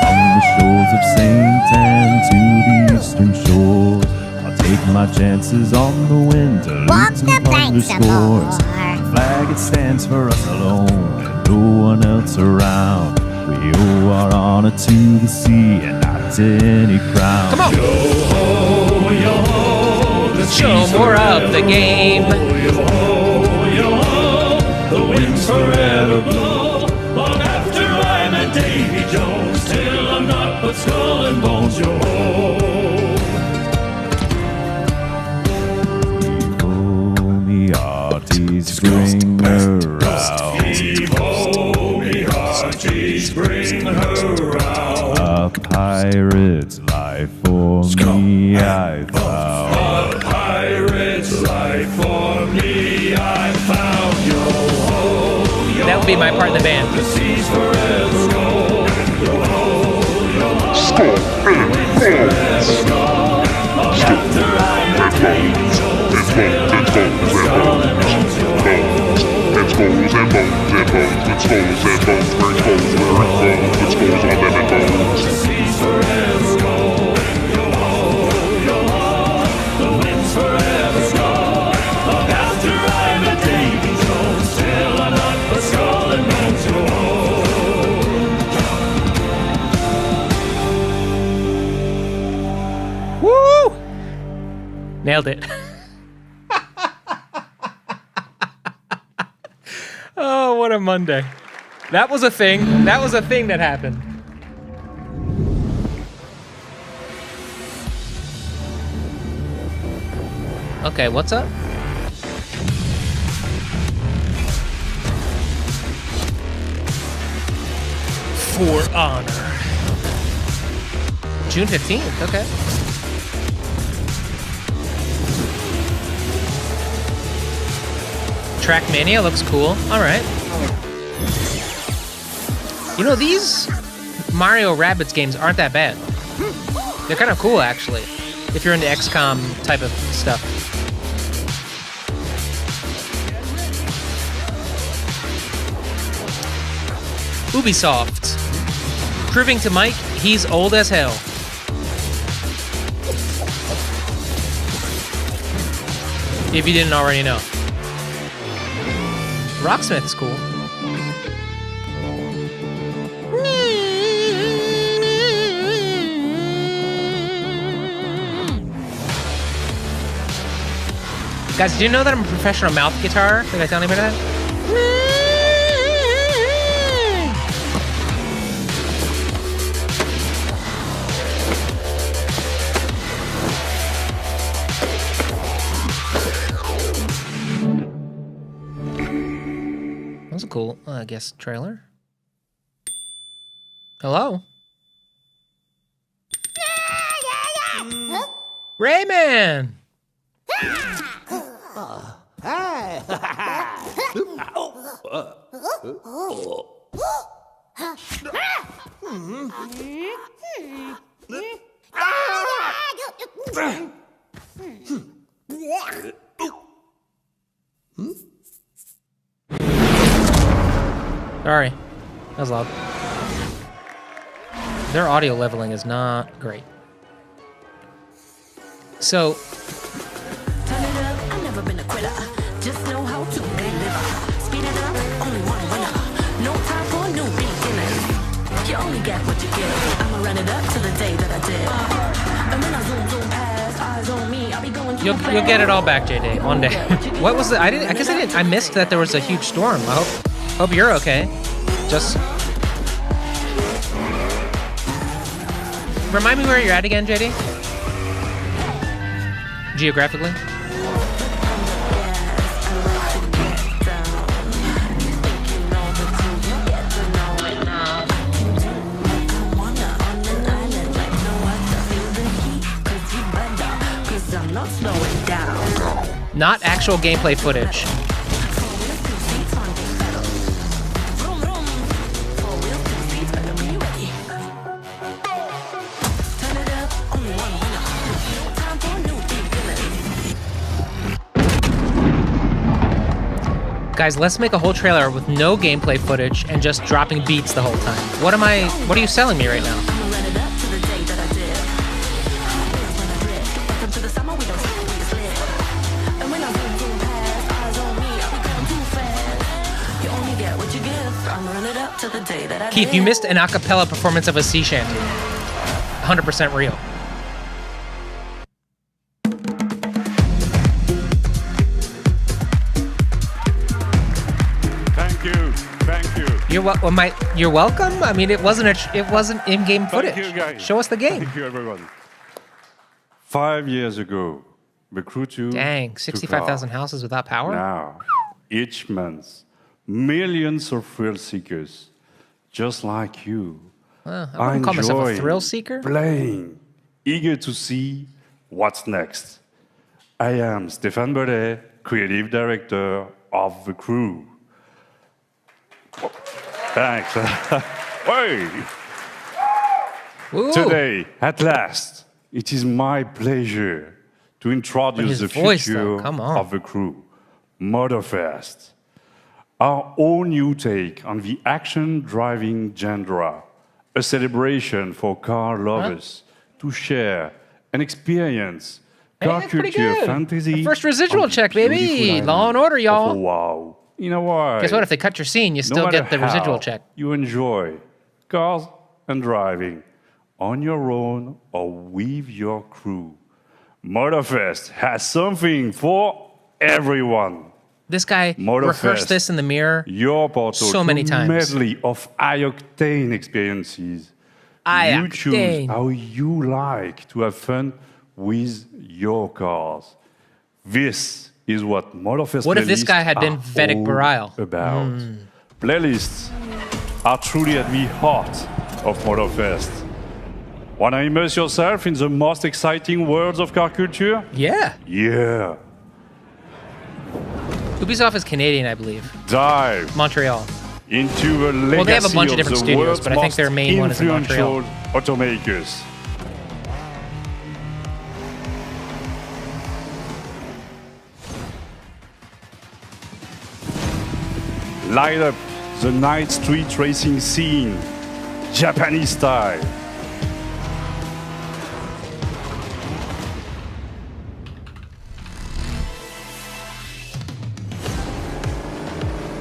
From the shores of St. Anne to the eastern shores, I'll take my chances on the wind to lead some thunderstorms. The flag, it stands for us alone and no one else around. We owe our honor to the sea and not to any crown. Come on! Yo-ho, yo-ho, the show more of the game. Yo-ho, yo-ho, the winds forever blow. Long after I'm a Davy Jones, till I'm not but skull and bones, yo-ho. Bring her out. Heave-ho, me hearties, bring her out. A a pirate's life for me I found. A pirate's life for me I found. Yo-ho, That would be my part in the band. the seas forever go. Yo-ho, after I met Davy Jones, still I'm not the skull and bones. The seas forever go. Yo-ho, the winds forever go. After I met Davy Jones, still I'm not the skull and bones. Yo-ho. Woo! Nailed it. Oh, what a Monday. That was a thing. That was a thing that happened. Okay, what's up? For honor. June 15th, okay. Trackmania looks cool. All right. You know, these Mario Rabbids games aren't that bad. They're kind of cool, actually, if you're into XCOM type of stuff. Ubisoft. Proving to Mike he's old as hell. If you didn't already know. Rocksmith's cool. Guys, do you know that I'm a professional mouth guitar? Did I tell anybody that? That was a cool, I guess, trailer. Hello? Rayman! Hey! Sorry. That was loud. Their audio leveling is not great. So... Turn it up, I've never been a quitter. Just know how to deliver. Speed it up, only one winner. No time for new beginners. You only get what you give. I'ma run it up to the day that I did. And when I zoom past, eyes on me, I'll be going too fast. You'll get it all back, JD, one day. What was the... I guess I didn't... I missed that there was a huge storm. I hope you're okay. Just... Remind me where you're at again, JD? Geographically? Not actual gameplay footage. Guys, let's make a whole trailer with no gameplay footage and just dropping beats the whole time. What are you selling me right now? Keith, you missed an a cappella performance of a sea shanty. 100% real. Thank you. You're welcome. I mean, it wasn't in-game footage. Thank you, guys. Show us the game. Thank you, everyone. 5 years ago, we grew to... Dang, 65,000 houses without power? Now, each month, millions of thrill seekers, just like you, I wouldn't call myself a thrill seeker. Playing, eager to see what's next. I am Stéphane Bellet, creative director of The Crew. Thanks. Hey. Today, at last, it is my pleasure to introduce the future of The Crew, Motorfest, our own new take on the action-driving genre, a celebration for car lovers to share and experience car culture, fantasy. First residual check, baby. Law and Order, y'all. Wow. You know what? Guess what? If they cut your scene, you still get the residual check. You enjoy cars and driving on your own or with your crew. Motorfest has something for everyone. This guy rehearsed this in the mirror so many times. Medley of high-octane experiences. You choose how you like to have fun with your cars. This is what Motorfest What if this guy had been Vedic Bareil? About. Playlists are truly at the heart of Motorfest. Want to immerse yourself in the most exciting worlds of car culture? Yeah. Yeah. Ubisoft is Canadian, I believe. Dive Montreal. Into a legacy well, they have a bunch of different studios, world's but I think their main one is in Montreal. Automakers. Light up the night street racing scene, Japanese style.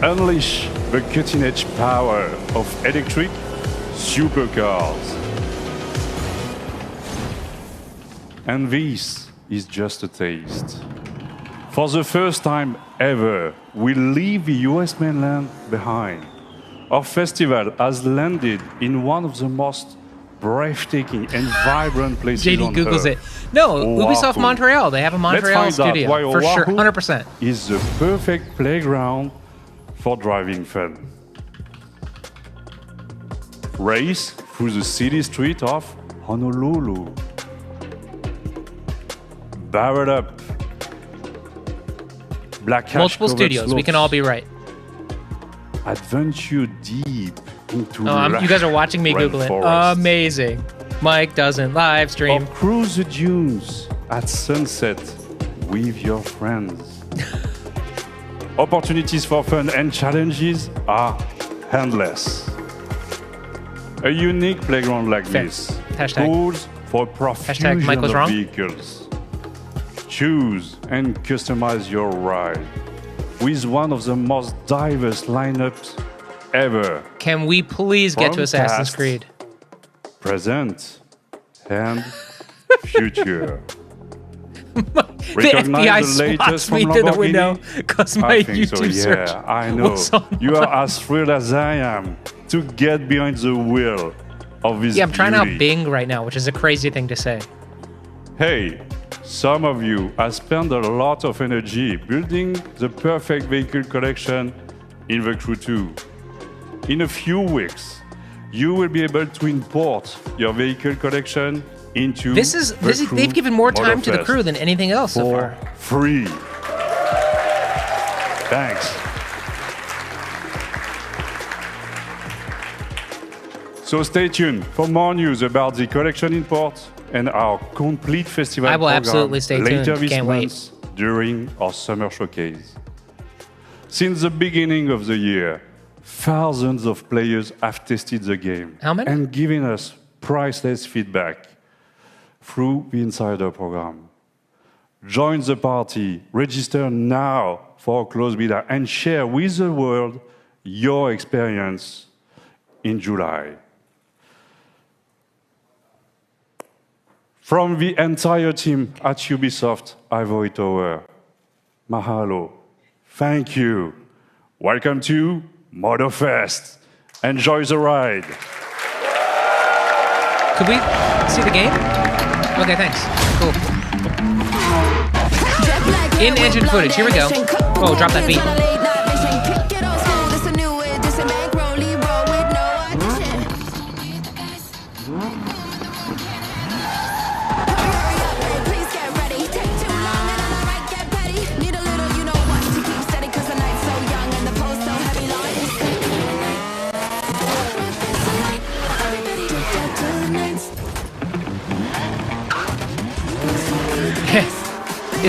Unleash the cutting-edge power of electric supercars. And this is just a taste. For the first time ever, we leave the US mainland behind. Our festival has landed in one of the most breathtaking and vibrant places JD on Googles Earth. it. No, Oahu. Ubisoft Montreal. They have a Montreal Let's find studio. out why For sure, Oahu 100%. is the perfect playground for driving fun. Race through the city street of Honolulu. Barrel up. Black Multiple studios. We can all be right. Adventure deep into you guys are watching me Google it. Amazing. Mike doesn't live stream. Or cruise the dunes at sunset with your friends. Opportunities for fun and challenges are endless. A unique playground like this calls for a profusion Mike was of wrong. vehicles. Choose and customize your ride with one of the most diverse lineups ever. Can we please get to From Assassin's past, Creed? Present and future. The FBI swats me to the window because my I think YouTube so, search yeah, I know. was on You are as thrilled as I am to get behind the wheel of this Yeah, I'm trying beauty. out Bing right now, which is a crazy thing to say. Hey, some of you have spent a lot of energy building the perfect vehicle collection in The Crew 2. In a few weeks, you will be able to import your vehicle collection into they've given more time to the crew than anything else so far. Free. Thanks. So stay tuned for more news about the collection import and our complete festival I will program absolutely stay tuned. later this Can't month during our summer showcase. Since the beginning of the year, thousands of players have tested the game and given us priceless feedback through the Insider program. Join the party, register now for a close beta, and share with the world your experience in July. From the entire team at Ubisoft Ivory Tower, mahalo, thank you. Welcome to Motorfest. Enjoy the ride. Could we see the game? Okay, thanks. Cool. In-engine footage. Here we go. Oh, drop that beat.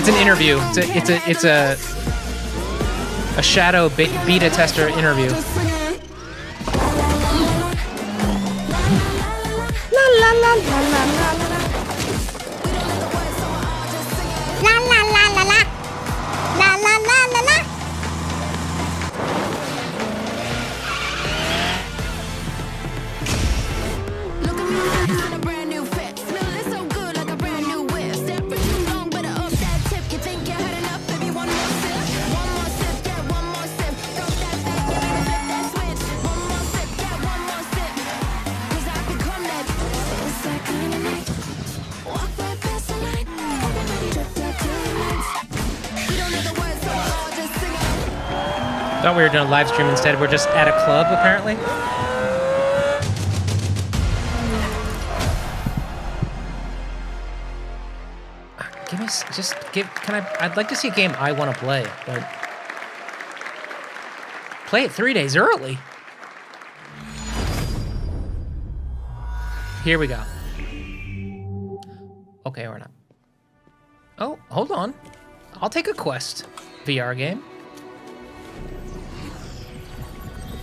It's an interview. It's a shadow beta tester interview. La la la la la la la. La la la la la. La la la la la. Thought we were doing a live stream instead. We're just at a club, apparently. I'd like to see a game I want to play, but play it 3 days early. Here we go. Okay, we're not. Oh, hold on. I'll take a Quest VR game.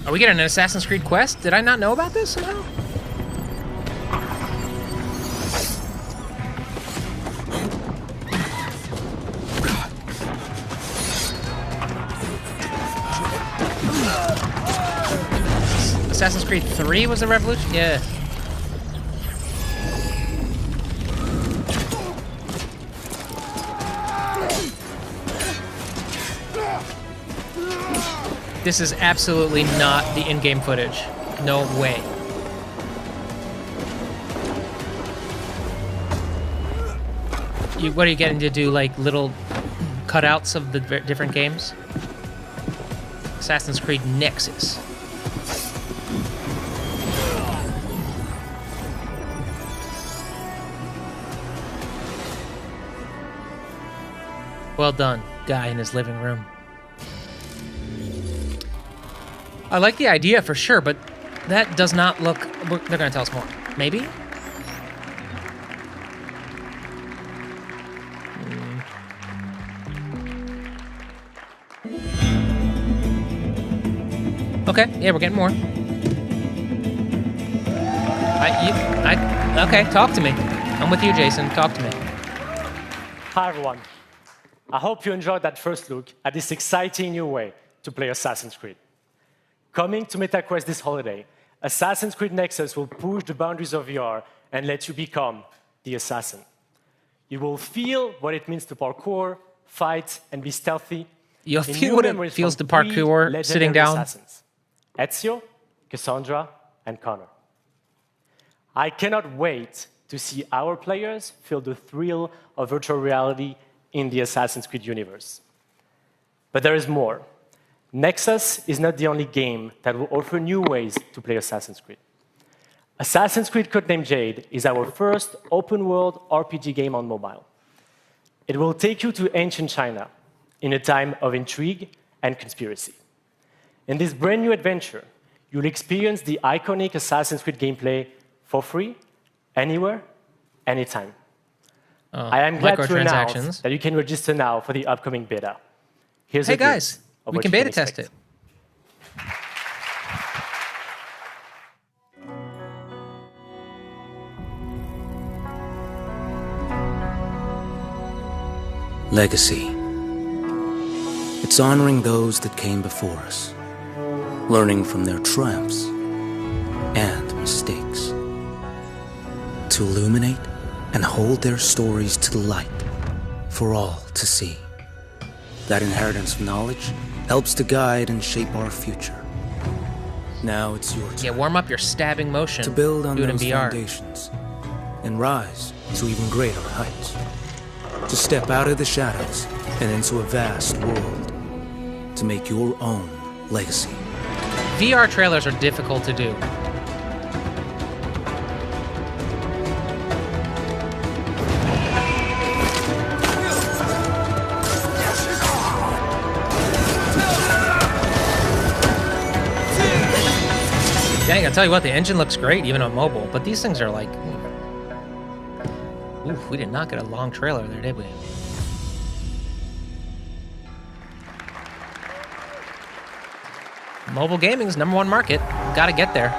Are we getting an Assassin's Creed Quest? Did I not know about this somehow? Assassin's Creed 3 was the revolution? Yeah. This is absolutely not the in-game footage. No way. What are you getting to do, like little cutouts of the different games? Assassin's Creed Nexus. Well done, guy in his living room. I like the idea for sure, but that does not look... They're going to tell us more. Maybe? Okay, yeah, we're getting more. Okay, talk to me. I'm with you, Jason. Talk to me. Hi, everyone. I hope you enjoyed that first look at this exciting new way to play Assassin's Creed. Coming to MetaQuest this holiday, Assassin's Creed Nexus will push the boundaries of VR and let you become the assassin. You will feel what it means to parkour, fight, and be stealthy. You'll feel what it feels to parkour sitting down. Assassins, Ezio, Cassandra, and Connor. I cannot wait to see our players feel the thrill of virtual reality in the Assassin's Creed universe. But there is more. Nexus is not the only game that will offer new ways to play Assassin's Creed. Assassin's Creed Codename Jade is our first open-world RPG game on mobile. It will take you to ancient China in a time of intrigue and conspiracy. In this brand new adventure, you'll experience the iconic Assassin's Creed gameplay for free, anywhere, anytime. I am glad to announce that you can register now for the upcoming beta. Here's hey guys, we can beta test it. Legacy. It's honoring those that came before us, learning from their triumphs and mistakes, to illuminate and hold their stories to the light for all to see. That inheritance of knowledge helps to guide and shape our future. Now it's your turn. Yeah, warm up your stabbing motion. To build on those VR. foundations and rise to even greater heights. To step out of the shadows and into a vast world. To make your own legacy. VR trailers are difficult to do. Dang, I'll tell you what, the engine looks great even on mobile, but these things are like... Oof, we did not get a long trailer there, did we? Mobile gaming's #1 market. Gotta get there.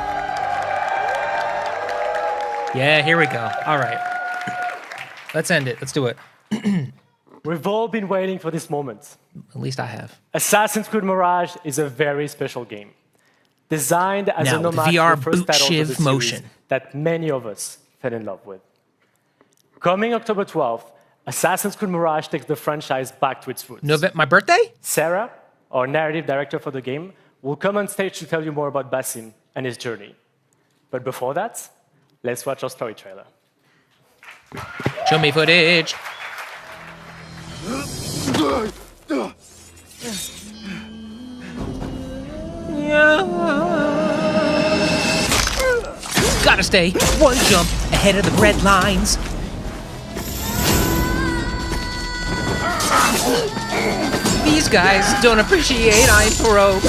Yeah, here we go. All right. Let's end it. Let's do it. We've all been waiting for this moment. At least I have. Assassin's Creed Mirage is a very special game. Designed as now, an homage VR to the first title of the shiv series motion that many of us fell in love with. Coming October 12th, Assassin's Creed Mirage takes the franchise back to its roots. My birthday? Sarah, our narrative director for the game, will come on stage to tell you more about Basim and his journey. But before that, let's watch our story trailer. Show me footage. Gotta stay one jump ahead of the red lines. These guys don't appreciate I'm broke.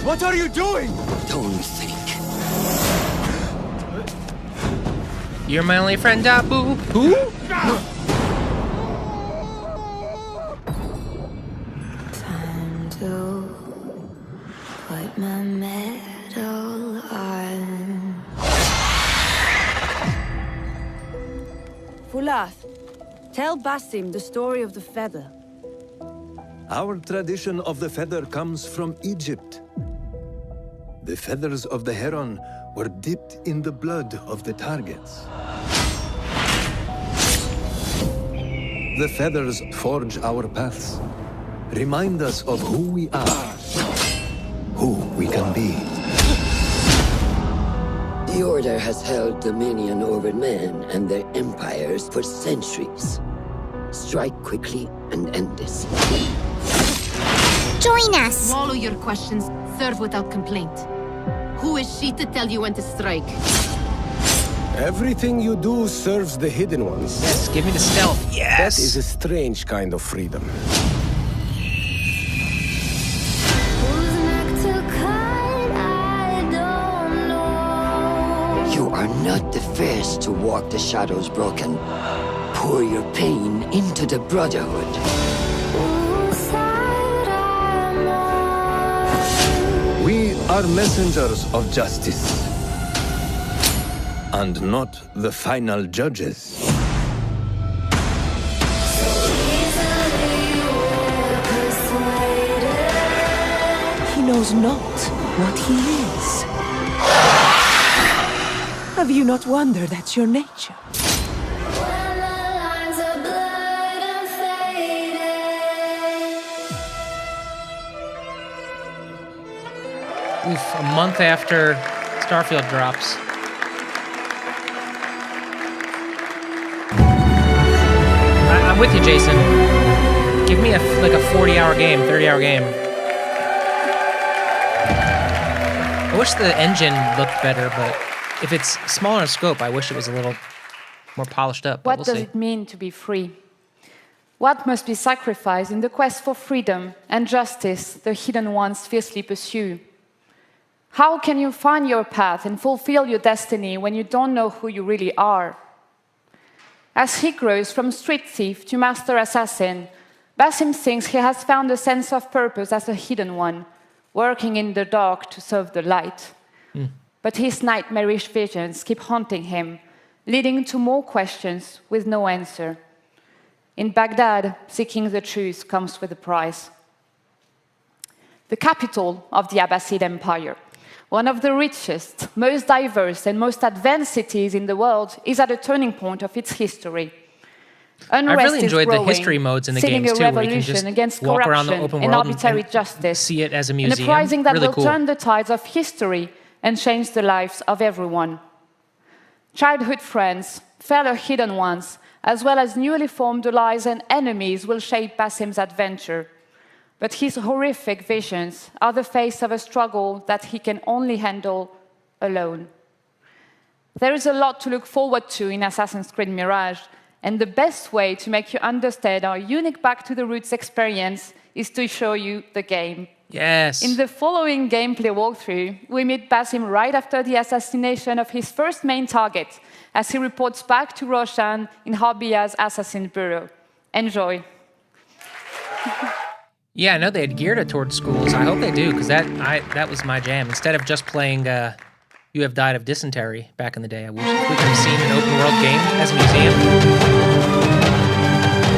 What are you doing? Don't think. You're my only friend, Abu. Who? Time to put my medal on. Fulath, tell Basim the story of the feather. Our tradition of the feather comes from Egypt. The feathers of the heron were dipped in the blood of the targets. The feathers forge our paths, remind us of who we are, who we can be. The Order has held dominion over men and their empires for centuries. Strike quickly and end this. Join us! Swallow your questions, serve without complaint. Who is she to tell you when to strike? Everything you do serves the hidden ones. Yes, give me the stealth. Yes! That is a strange kind of freedom. You are not the first to walk the shadows broken. Pour your pain into the Brotherhood. We are messengers of justice, and not the final judges. He knows not what he is. Have you not wondered at your nature? Oof, a month after Starfield drops. I'm with you, Jason. Give me like a 40-hour game, 30-hour game. I wish the engine looked better, but if it's smaller in scope, I wish it was a little more polished up. What does it mean to be free? What must be sacrificed in the quest for freedom and justice the hidden ones fiercely pursue? How can you find your path and fulfill your destiny when you don't know who you really are? As he grows from street thief to master assassin, Basim thinks he has found a sense of purpose as a hidden one, working in the dark to serve the light. But his nightmarish visions keep haunting him, leading to more questions with no answer. In Baghdad, seeking the truth comes with a price. The capital of the Abbasid Empire, one of the richest, most diverse, and most advanced cities in the world, is at a turning point of its history. Unrest I really enjoyed growing, the history modes in the games too, where you can just against walk around the open and world arbitrary and justice, see it as a an museum. uprising that Really will cool. turn the tides of history and change the lives of everyone. Childhood friends, fellow hidden ones, as well as newly formed allies and enemies will shape Basim's adventure. But his horrific visions are the face of a struggle that he can only handle alone. There is a lot to look forward to in Assassin's Creed Mirage, and the best way to make you understand our unique back-to-the-roots experience is to show you the game. Yes. In the following gameplay walkthrough, we meet Basim right after the assassination of his first main target, as he reports back to Roshan in Harbiya's assassin bureau. Enjoy. Yeah, I know they had geared it towards schools. I hope they do, because that was my jam. Instead of just playing You Have Died of Dysentery back in the day, I wish we could have seen an open world game as a museum.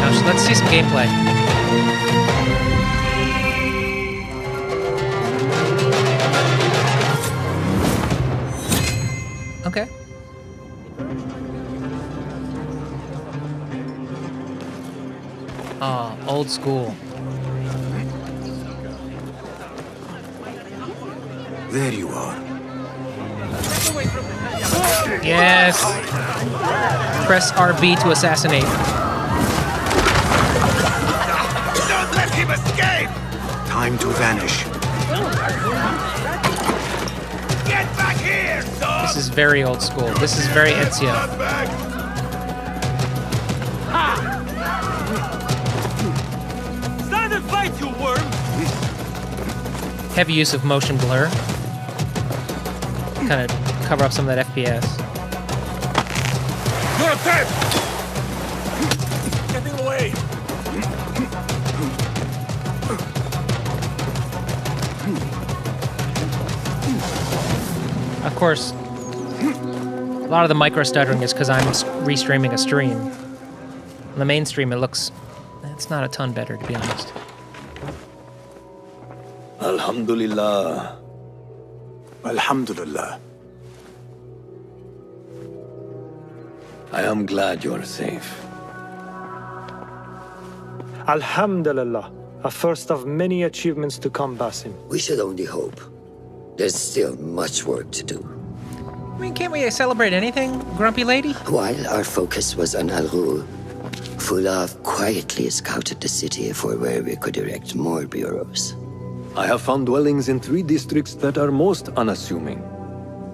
Now, let's see some gameplay. Okay. Oh, old school. There you are. Yes. Press RB to assassinate. Don't let him escape! Time to vanish. Get back here, son! This is very old school. This is very Ezio. Stand and fight, you worm! Heavy use of motion blur. Kind of cover up some of that FPS. You're dead! Getting away! Of course, a lot of the micro stuttering is because I'm restreaming a stream. On the main stream, it's not a ton better, to be honest. Alhamdulillah. Alhamdulillah. I am glad you're safe. Alhamdulillah. A first of many achievements to come, Basim. We should only hope. There's still much work to do. I mean, can't we celebrate anything, grumpy lady? While our focus was on Al Ghul, Fulov quietly scouted the city for where we could erect more bureaus. I have found dwellings in 3 districts that are most unassuming.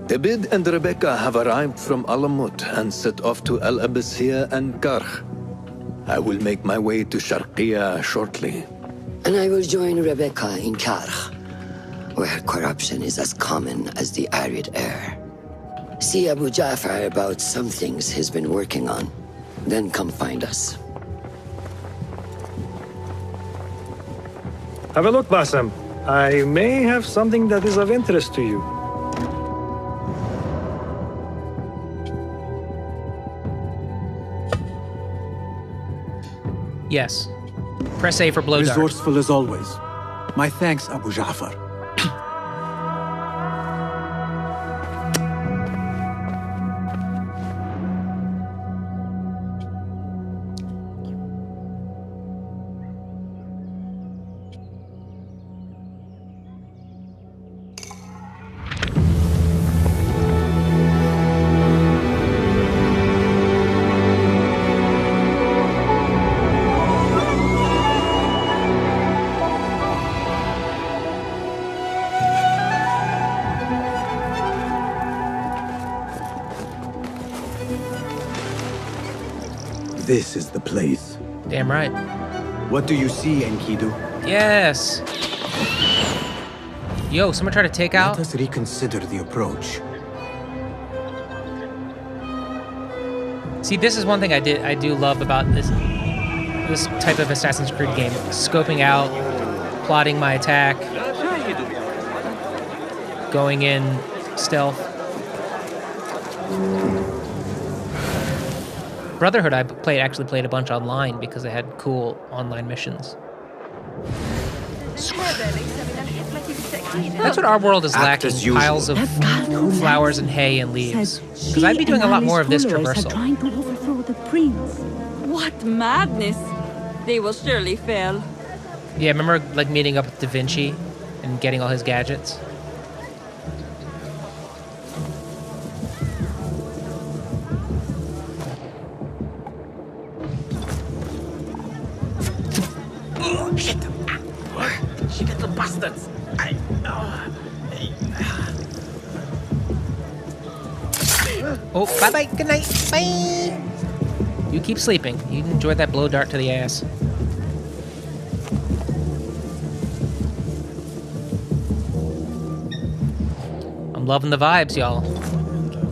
Abid and Rebecca have arrived from Alamut and set off to Al Abyssiya and Karh. I will make my way to Sharqiya shortly. And I will join Rebecca in Karh, where corruption is as common as the arid air. See Abu Ja'far about some things he's been working on. Then come find us. Have a look, Basim. I may have something that is of interest to you. Yes. Press A for blow dart. Resourceful as always. My thanks, Abu Ja'far. This is the place. Damn right. What do you see, Enkidu? Yes. Yo, someone try to take out? Let us reconsider the approach. See, this is one thing I do love about this type of Assassin's Creed game. Scoping out, plotting my attack, going in stealth. Brotherhood, I actually played a bunch online because they had cool online missions. That's what our world is lacking, piles of flowers and hay and leaves. Because I'd be doing a lot more of this traversal. Trying to overthrow the prince. What madness! They will surely fail. Yeah, remember like meeting up with Da Vinci and getting all his gadgets? Shit! What? She little bastards! Oh, bye-bye, good night, bye! You keep sleeping. You enjoy that blow dart to the ass. I'm loving the vibes, y'all.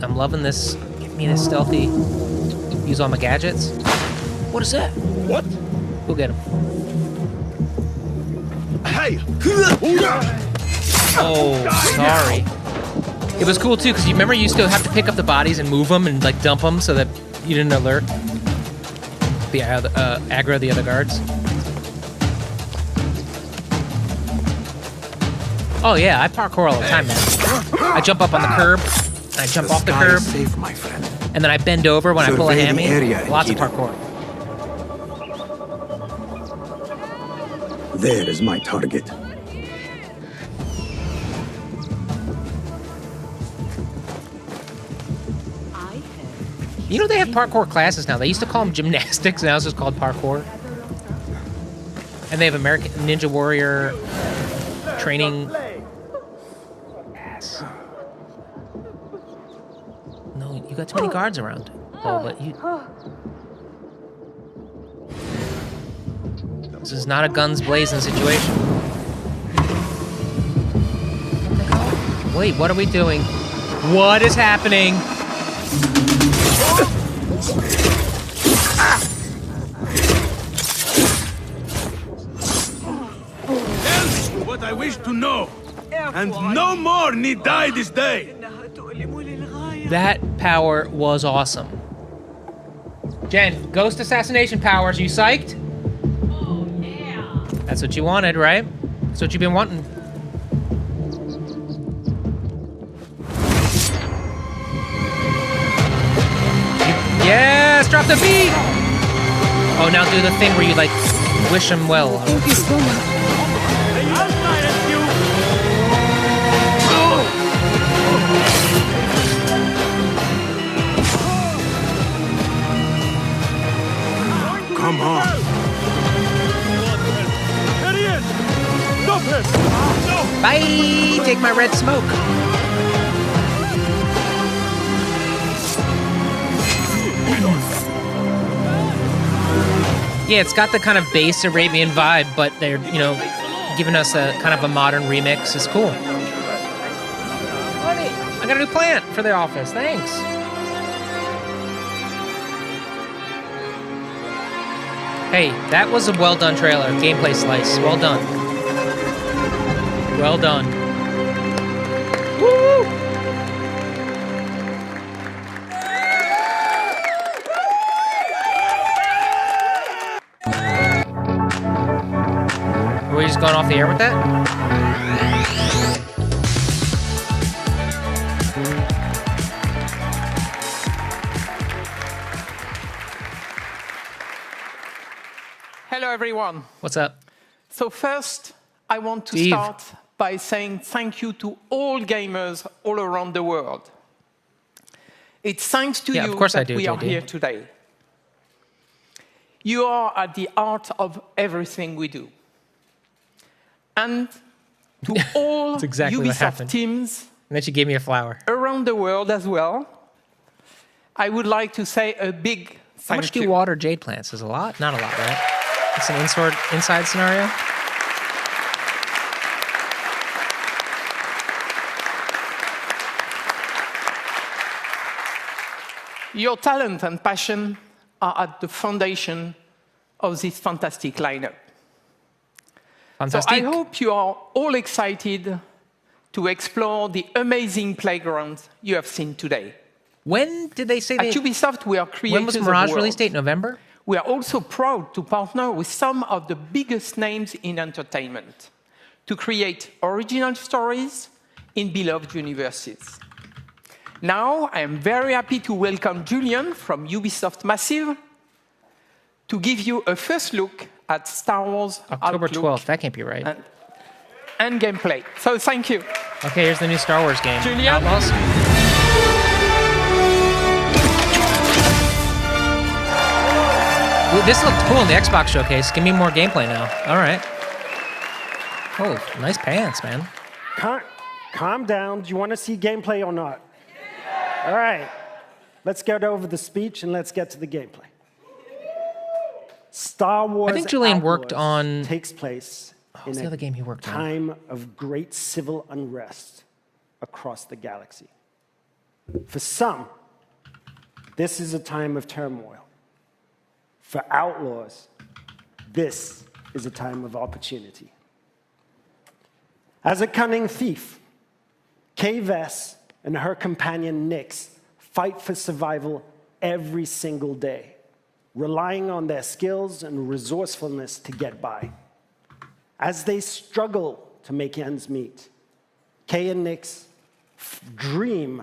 I'm loving this. Give me this stealthy. Use all my gadgets. What is that? What? Go get him. Hey! Oh, sorry. It was cool too, because you remember you used to have to pick up the bodies and move them and like dump them so that you didn't alert the aggro the other guards. Oh yeah, I parkour all the time, man. I jump up on the curb, and I jump off the curb, safe, my friend. and then I bend over when I pull a Survey the hammy. area, Lots of Kid. parkour. There is my target. You know they have parkour classes now. They used to call them gymnastics, now it's just called parkour. And they have American Ninja Warrior training. Yes. No, you got too many guards around. Oh, but you. This is not a guns blazing situation. What the hell? Wait, what are we doing? What is happening? Tell me what I wish to know, and no more need die this day. That power was awesome. Jen, ghost assassination powers, you psyched? Oh, yeah. That's what you wanted, right? That's what you've been wanting. Yes, drop the beat! Oh, now do the thing where you, like, wish him well. Thank you so much. Come on. There he is! Stop him! No! Bye! Take my red smoke. Yeah, it's got the kind of bass Arabian vibe, but they're, you know, giving us a kind of a modern remix. It's cool. Buddy, I got a new plant for the office. Thanks. Hey, that was a well-done trailer. Gameplay slice. Well done. Well done. Woo! Were you just going off the air with that? Hello, everyone. What's up? So first, I want to Steve. start by saying thank you to all gamers all around the world. It's thanks to you that we are here today. You are at the heart of everything we do. And to all That's exactly what Ubisoft happened. teams And then she gave me a flower. around the world as well, I would like to say a big How thank much do you. you water jade plants? Is a lot? Not a lot, right? It's an inside scenario. Your talent and passion are at the foundation of this fantastic lineup. So I hope you are all excited to explore the amazing playgrounds you have seen today. When did they say At Ubisoft, we are creators When was of Mirage worlds. release date? November? We are also proud to partner with some of the biggest names in entertainment to create original stories in beloved universes. Now, I am very happy to welcome Julian from Ubisoft Massive to give you a first look at Star Wars October Outlook 12th. That can't be right. and gameplay. So thank you. Okay, here's the new Star Wars game. Julian? Outlaws. Ooh, this looked cool in the Xbox showcase. Give me more gameplay now. All right. Oh, nice pants, man. Calm down. Do you want to see gameplay or not? All right. Let's get over the speech and let's get to the gameplay. Star Wars I think Julian worked Outlaws on. takes place What's in the a other game he worked on? time of great civil unrest across the galaxy. For some, this is a time of turmoil. For Outlaws, this is a time of opportunity. As a cunning thief, Kay Vess and her companion Nyx fight for survival every single day, relying on their skills and resourcefulness to get by. As they struggle to make ends meet, Kay and Nyx dream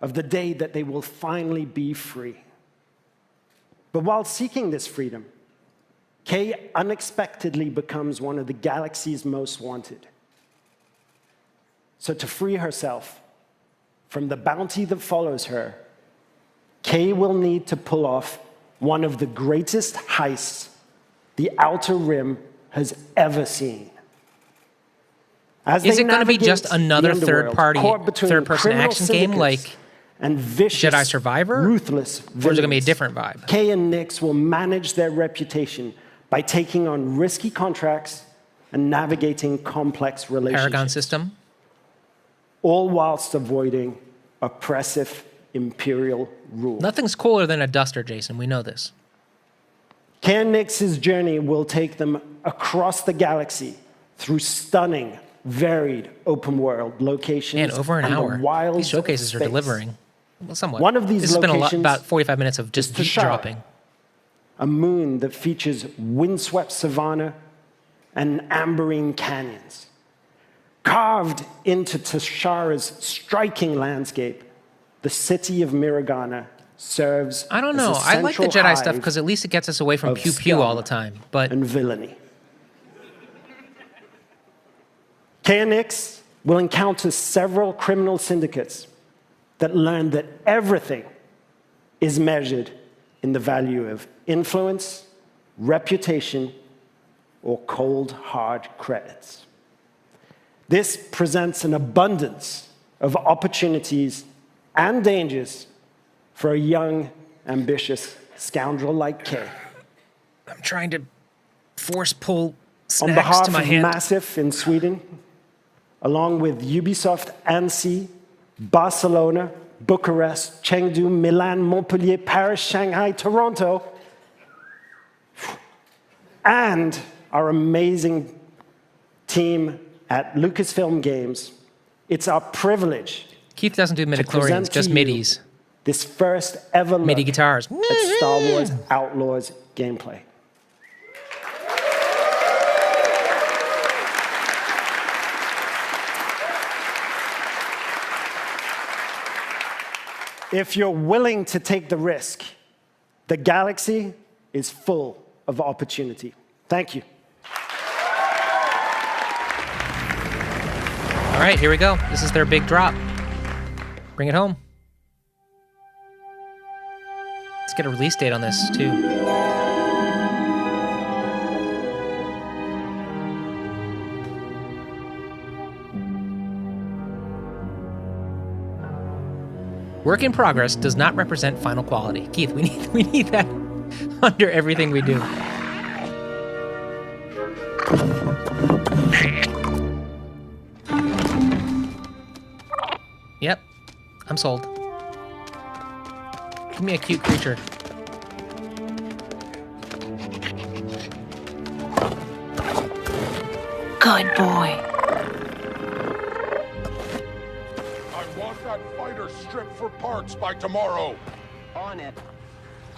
of the day that they will finally be free. But while seeking this freedom, Kay unexpectedly becomes one of the galaxy's most wanted. So to free herself from the bounty that follows her, Kay will need to pull off one of the greatest heists the Outer Rim has ever seen. Is it going to be just another third-person action game like and vicious, Jedi Survivor? Ruthless or is it going to be a different vibe? Kay and Nyx will manage their reputation by taking on risky contracts and navigating complex relationships. Paragon system? All whilst avoiding oppressive imperial rule. Nothing's cooler than a duster, Jason. We know this. Kay and Nyx's journey will take them across the galaxy through stunning, varied open-world locations. And over an hour. These showcases are delivering. Well, somewhat. One of these this has been locations about 45 minutes of just deep dropping. A moon that features windswept savanna and amberine canyons. Carved into Tashara's striking landscape, the city of Miragana serves I don't know. I like the Jedi stuff because at least it gets us away from pew-pew all the time. And villainy. Kay and Nyx will encounter several criminal syndicates that learn that everything is measured in the value of influence, reputation, or cold, hard credits. This presents an abundance of opportunities and dangers for a young, ambitious scoundrel like Kay. I'm trying to force pull snacks On behalf to my of hand. Massive in Sweden, along with Ubisoft Annecy, Barcelona, Bucharest, Chengdu, Milan, Montpellier, Paris, Shanghai, Toronto, and our amazing team at Lucasfilm Games, it's our privilege. Keith doesn't do midichlorians, just midis. This first ever MIDI guitars at Star Wars Outlaws gameplay. If you're willing to take the risk, the galaxy is full of opportunity. Thank you. All right, here we go. This is their big drop. Bring it home. Let's get a release date on this, too. Work in progress does not represent final quality. Keith, we need that under everything we do. Yep, I'm sold. Give me a cute creature. Good boy. Strip for parts by tomorrow. On it.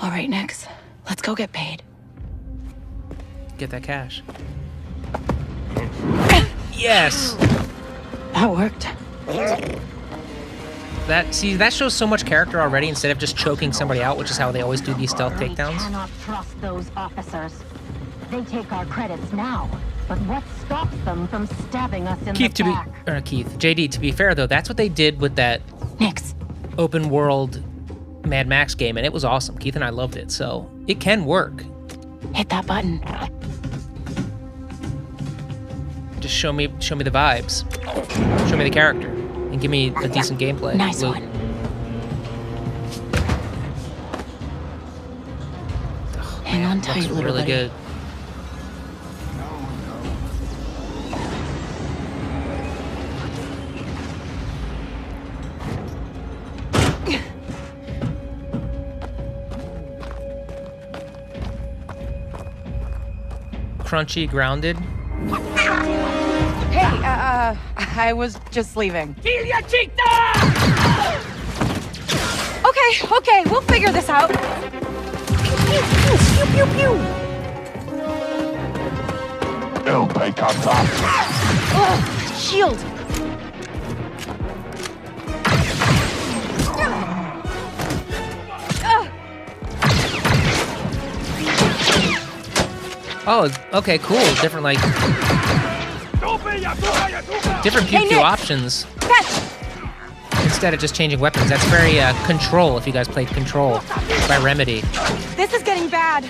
All right, Nyx. Let's go get paid. Get that cash. Yes! That worked. That shows so much character already instead of just choking somebody out, which is how they always do these stealth takedowns. We cannot trust those officers. They take our credits now, but what stops them from stabbing us in the back? JD, to be fair though, that's what they did with that Nyx. Open world Mad Max game, and it was awesome. Keith and I loved it, so it can work. Hit that button. Just show me the vibes. Show me the character, and give me a decent gameplay. Nice one. Hang on tight, little really buddy. good. Crunchy, grounded. Hey, I was just leaving. Okay, okay, we'll figure this out. Pew, pew, pew, pew. El Pecata. Ugh, shield. Oh, okay, cool. Different, like... different pew options. Instead of just changing weapons. That's very Control, if you guys played Control by Remedy. This is getting bad.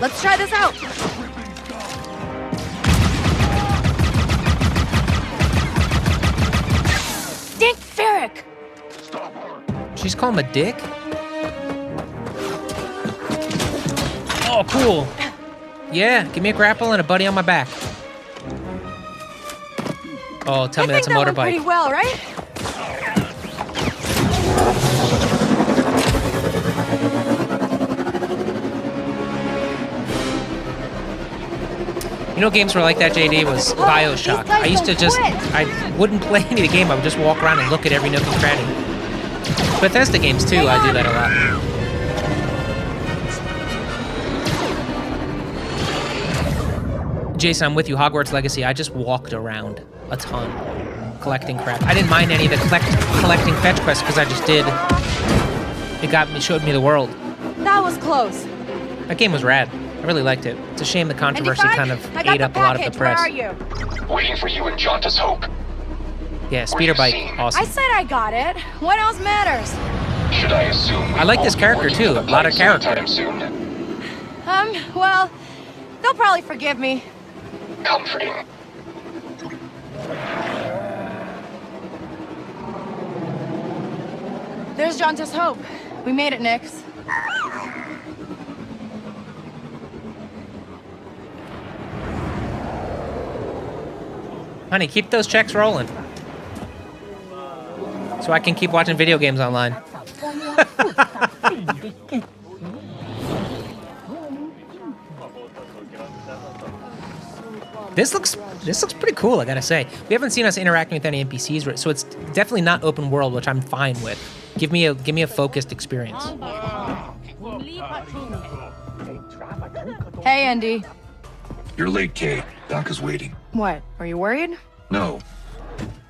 Let's try this out. Dick Ferrick. She's calling him a dick? Oh, cool. Yeah, give me a grapple and a buddy on my back. Oh, tell me that's a I think that went motorbike. pretty well, right? You know, games were like that, JD, was Bioshock. I used to just, I wouldn't play any of the game. I would just walk around and look at every nook and cranny. Bethesda games too, I do that a lot. Jason, I'm with you. Hogwarts Legacy, I just walked around a ton, collecting crap. I didn't mind any of the collecting fetch quests because I just did. It showed me the world. That was close. That game was rad. I really liked it. It's a shame the controversy kind of ate up a lot of the press. Where are you? Waiting for you and Jauntus Hope. Yeah, speeder bike, awesome. I said I got it. What else matters? Should I assume? I like this character too. A lot of character. Well, they'll probably forgive me. Comforting. There's Jauntus Hope. We made it, Nix. Honey, keep those checks rolling. So I can keep watching video games online. This looks pretty cool, I gotta say. We haven't seen us interacting with any NPCs, so it's definitely not open world, which I'm fine with. Give me a focused experience. Hey, Andy. You're late, Kay. Doc is waiting. What? Are you worried? No.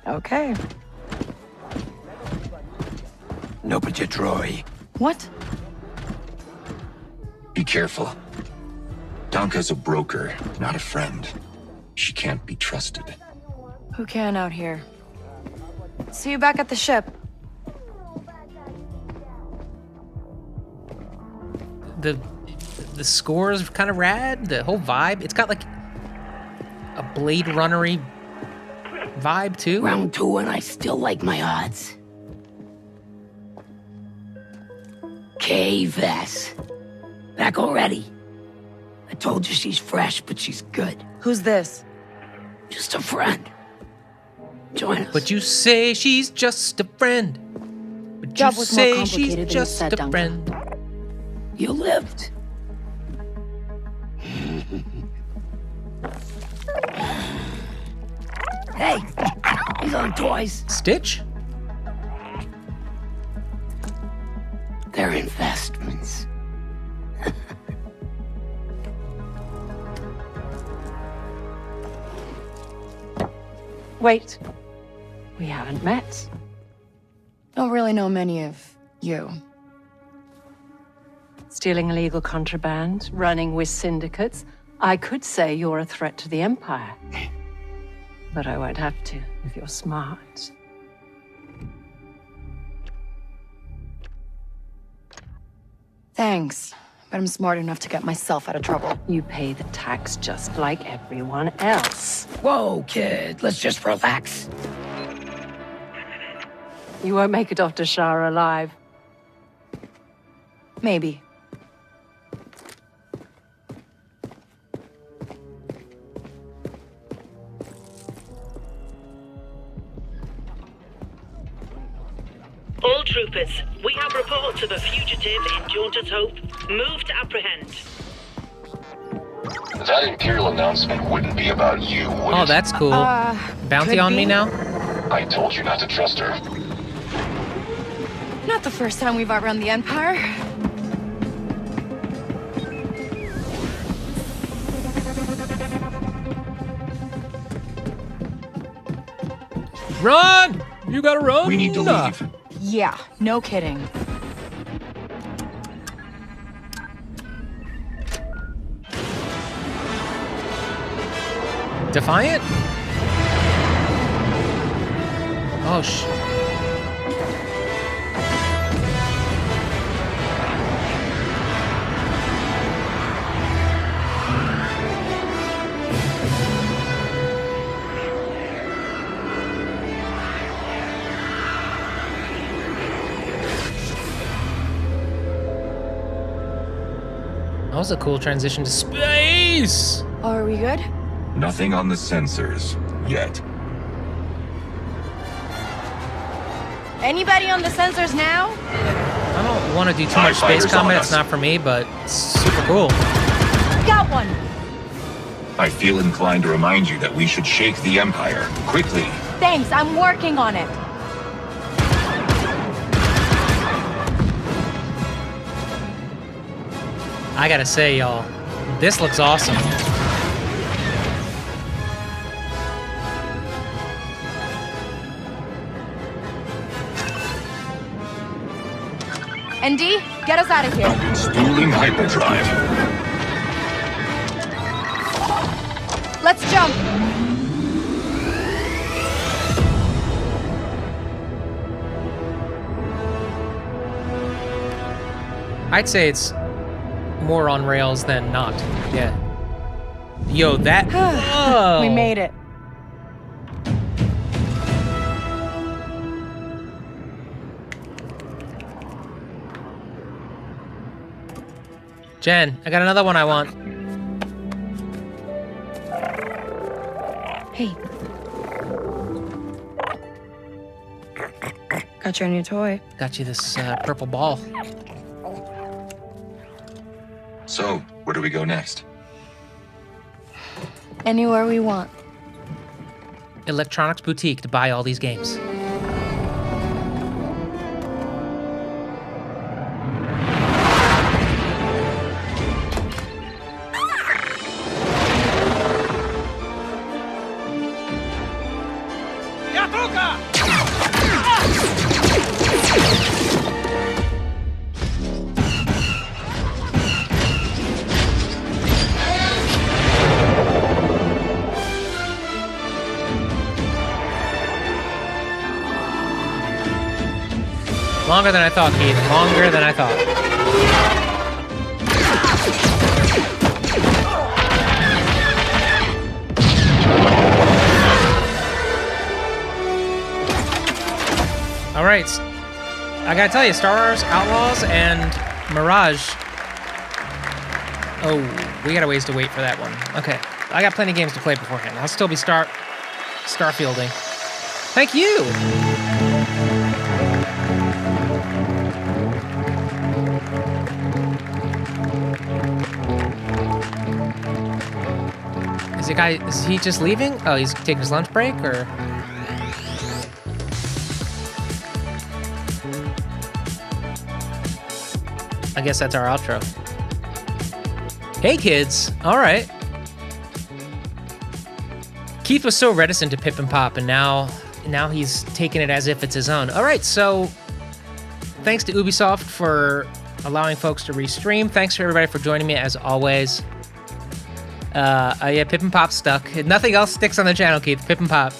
Okay. No, but you Troy. What? Be careful. Donka's a broker, not a friend. She can't be trusted. Who can out here? See you back at the ship. The score is kind of rad. The whole vibe. It's got like a Blade Runner-y vibe too. Round 2 and I still like my odds. Kay Vess. Back already. I told you she's fresh, but she's good. Who's this? Just a friend. Join us. But you say she's just a friend. But Job you was more say complicated she's than just you said, a friend. You lived. Hey, these aren't toys. Stitch? They're investments. Wait. We haven't met. Don't really know many of you. Stealing illegal contraband, running with syndicates. I could say you're a threat to the Empire. But I won't have to, if you're smart. Thanks, but I'm smart enough to get myself out of trouble. You pay the tax just like everyone else. Whoa, kid, let's just relax. You won't make it off to Shara alive. Maybe. All troopers, we have reports of a fugitive in Jaunter's Hope. Move to apprehend. That Imperial announcement wouldn't be about you, would Oh, it? that's cool. Bounty on me now? I told you not to trust her. Not the first time we've outrun the Empire. Run! You gotta run! We need to leave. Yeah, no kidding. Defiant? Oh, that was a cool transition to space! Are we good? Nothing on the sensors yet. Anybody on the sensors now? I don't want to do too much space combat, it's not for me, but it's super cool. Got one! I feel inclined to remind you that we should shake the Empire, quickly. Thanks, I'm working on it. I gotta say, y'all, this looks awesome. ND, get us out of here. Spooling hyperdrive. Let's jump. I'd say it's more on rails than not. Yeah. Yo, that. Oh. We made it. Jen, I got another one I want. Hey. Got your new toy. Got you this purple ball. So, where do we go next? Anywhere we want. Electronics Boutique to buy all these games. Longer than I thought, Keith. Longer than I thought. All right. I gotta tell you, Star Wars Outlaws and Mirage. Oh, we got a ways to wait for that one. Okay. I got plenty of games to play beforehand. I'll still be starfielding. Thank you! Is he just leaving? Oh, he's taking his lunch break, or? I guess that's our outro. Hey, kids. All right. Keith was so reticent to Pip and Pop, and now he's taking it as if it's his own. All right, so thanks to Ubisoft for allowing folks to restream. Thanks for everybody for joining me, as always. Yeah, Pip and Pop stuck. Nothing else sticks on the channel, Keith. Pip and Pop.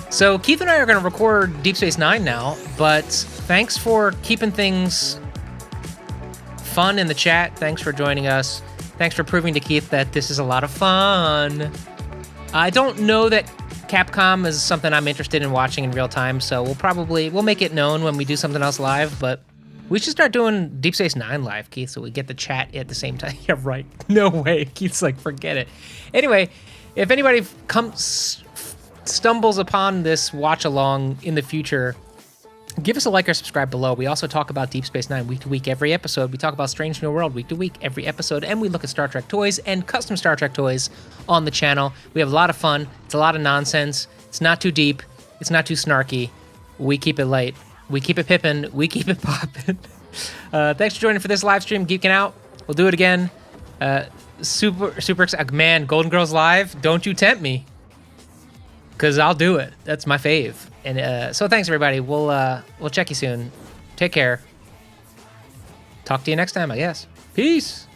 So Keith and I are going to record Deep Space Nine now, but thanks for keeping things fun in the chat. Thanks for joining us. Thanks for proving to Keith that this is a lot of fun. I don't know that Capcom is something I'm interested in watching in real time, so we'll make it known when we do something else live, but we should start doing Deep Space Nine live, Keith, so we get the chat at the same time. Yeah, right. No way. Keith's like, forget it. Anyway, if anybody stumbles upon this watch along in the future, Give us a like or subscribe below. We also talk about Deep Space Nine week to week every episode. We talk about Strange New World week to week every episode. And we look at Star Trek toys and custom Star Trek toys on the channel. We have a lot of fun. It's a lot of nonsense. It's not too deep. It's not too snarky. We keep it light. We keep it pippin'. We keep it poppin'. Thanks for joining for this live stream, Geeking Out. We'll do it again. Super excited. Man, Golden Girls Live, don't you tempt me. Because I'll do it. That's my fave. And so thanks, everybody. We'll check you soon. Take care. Talk to you next time, I guess. Peace.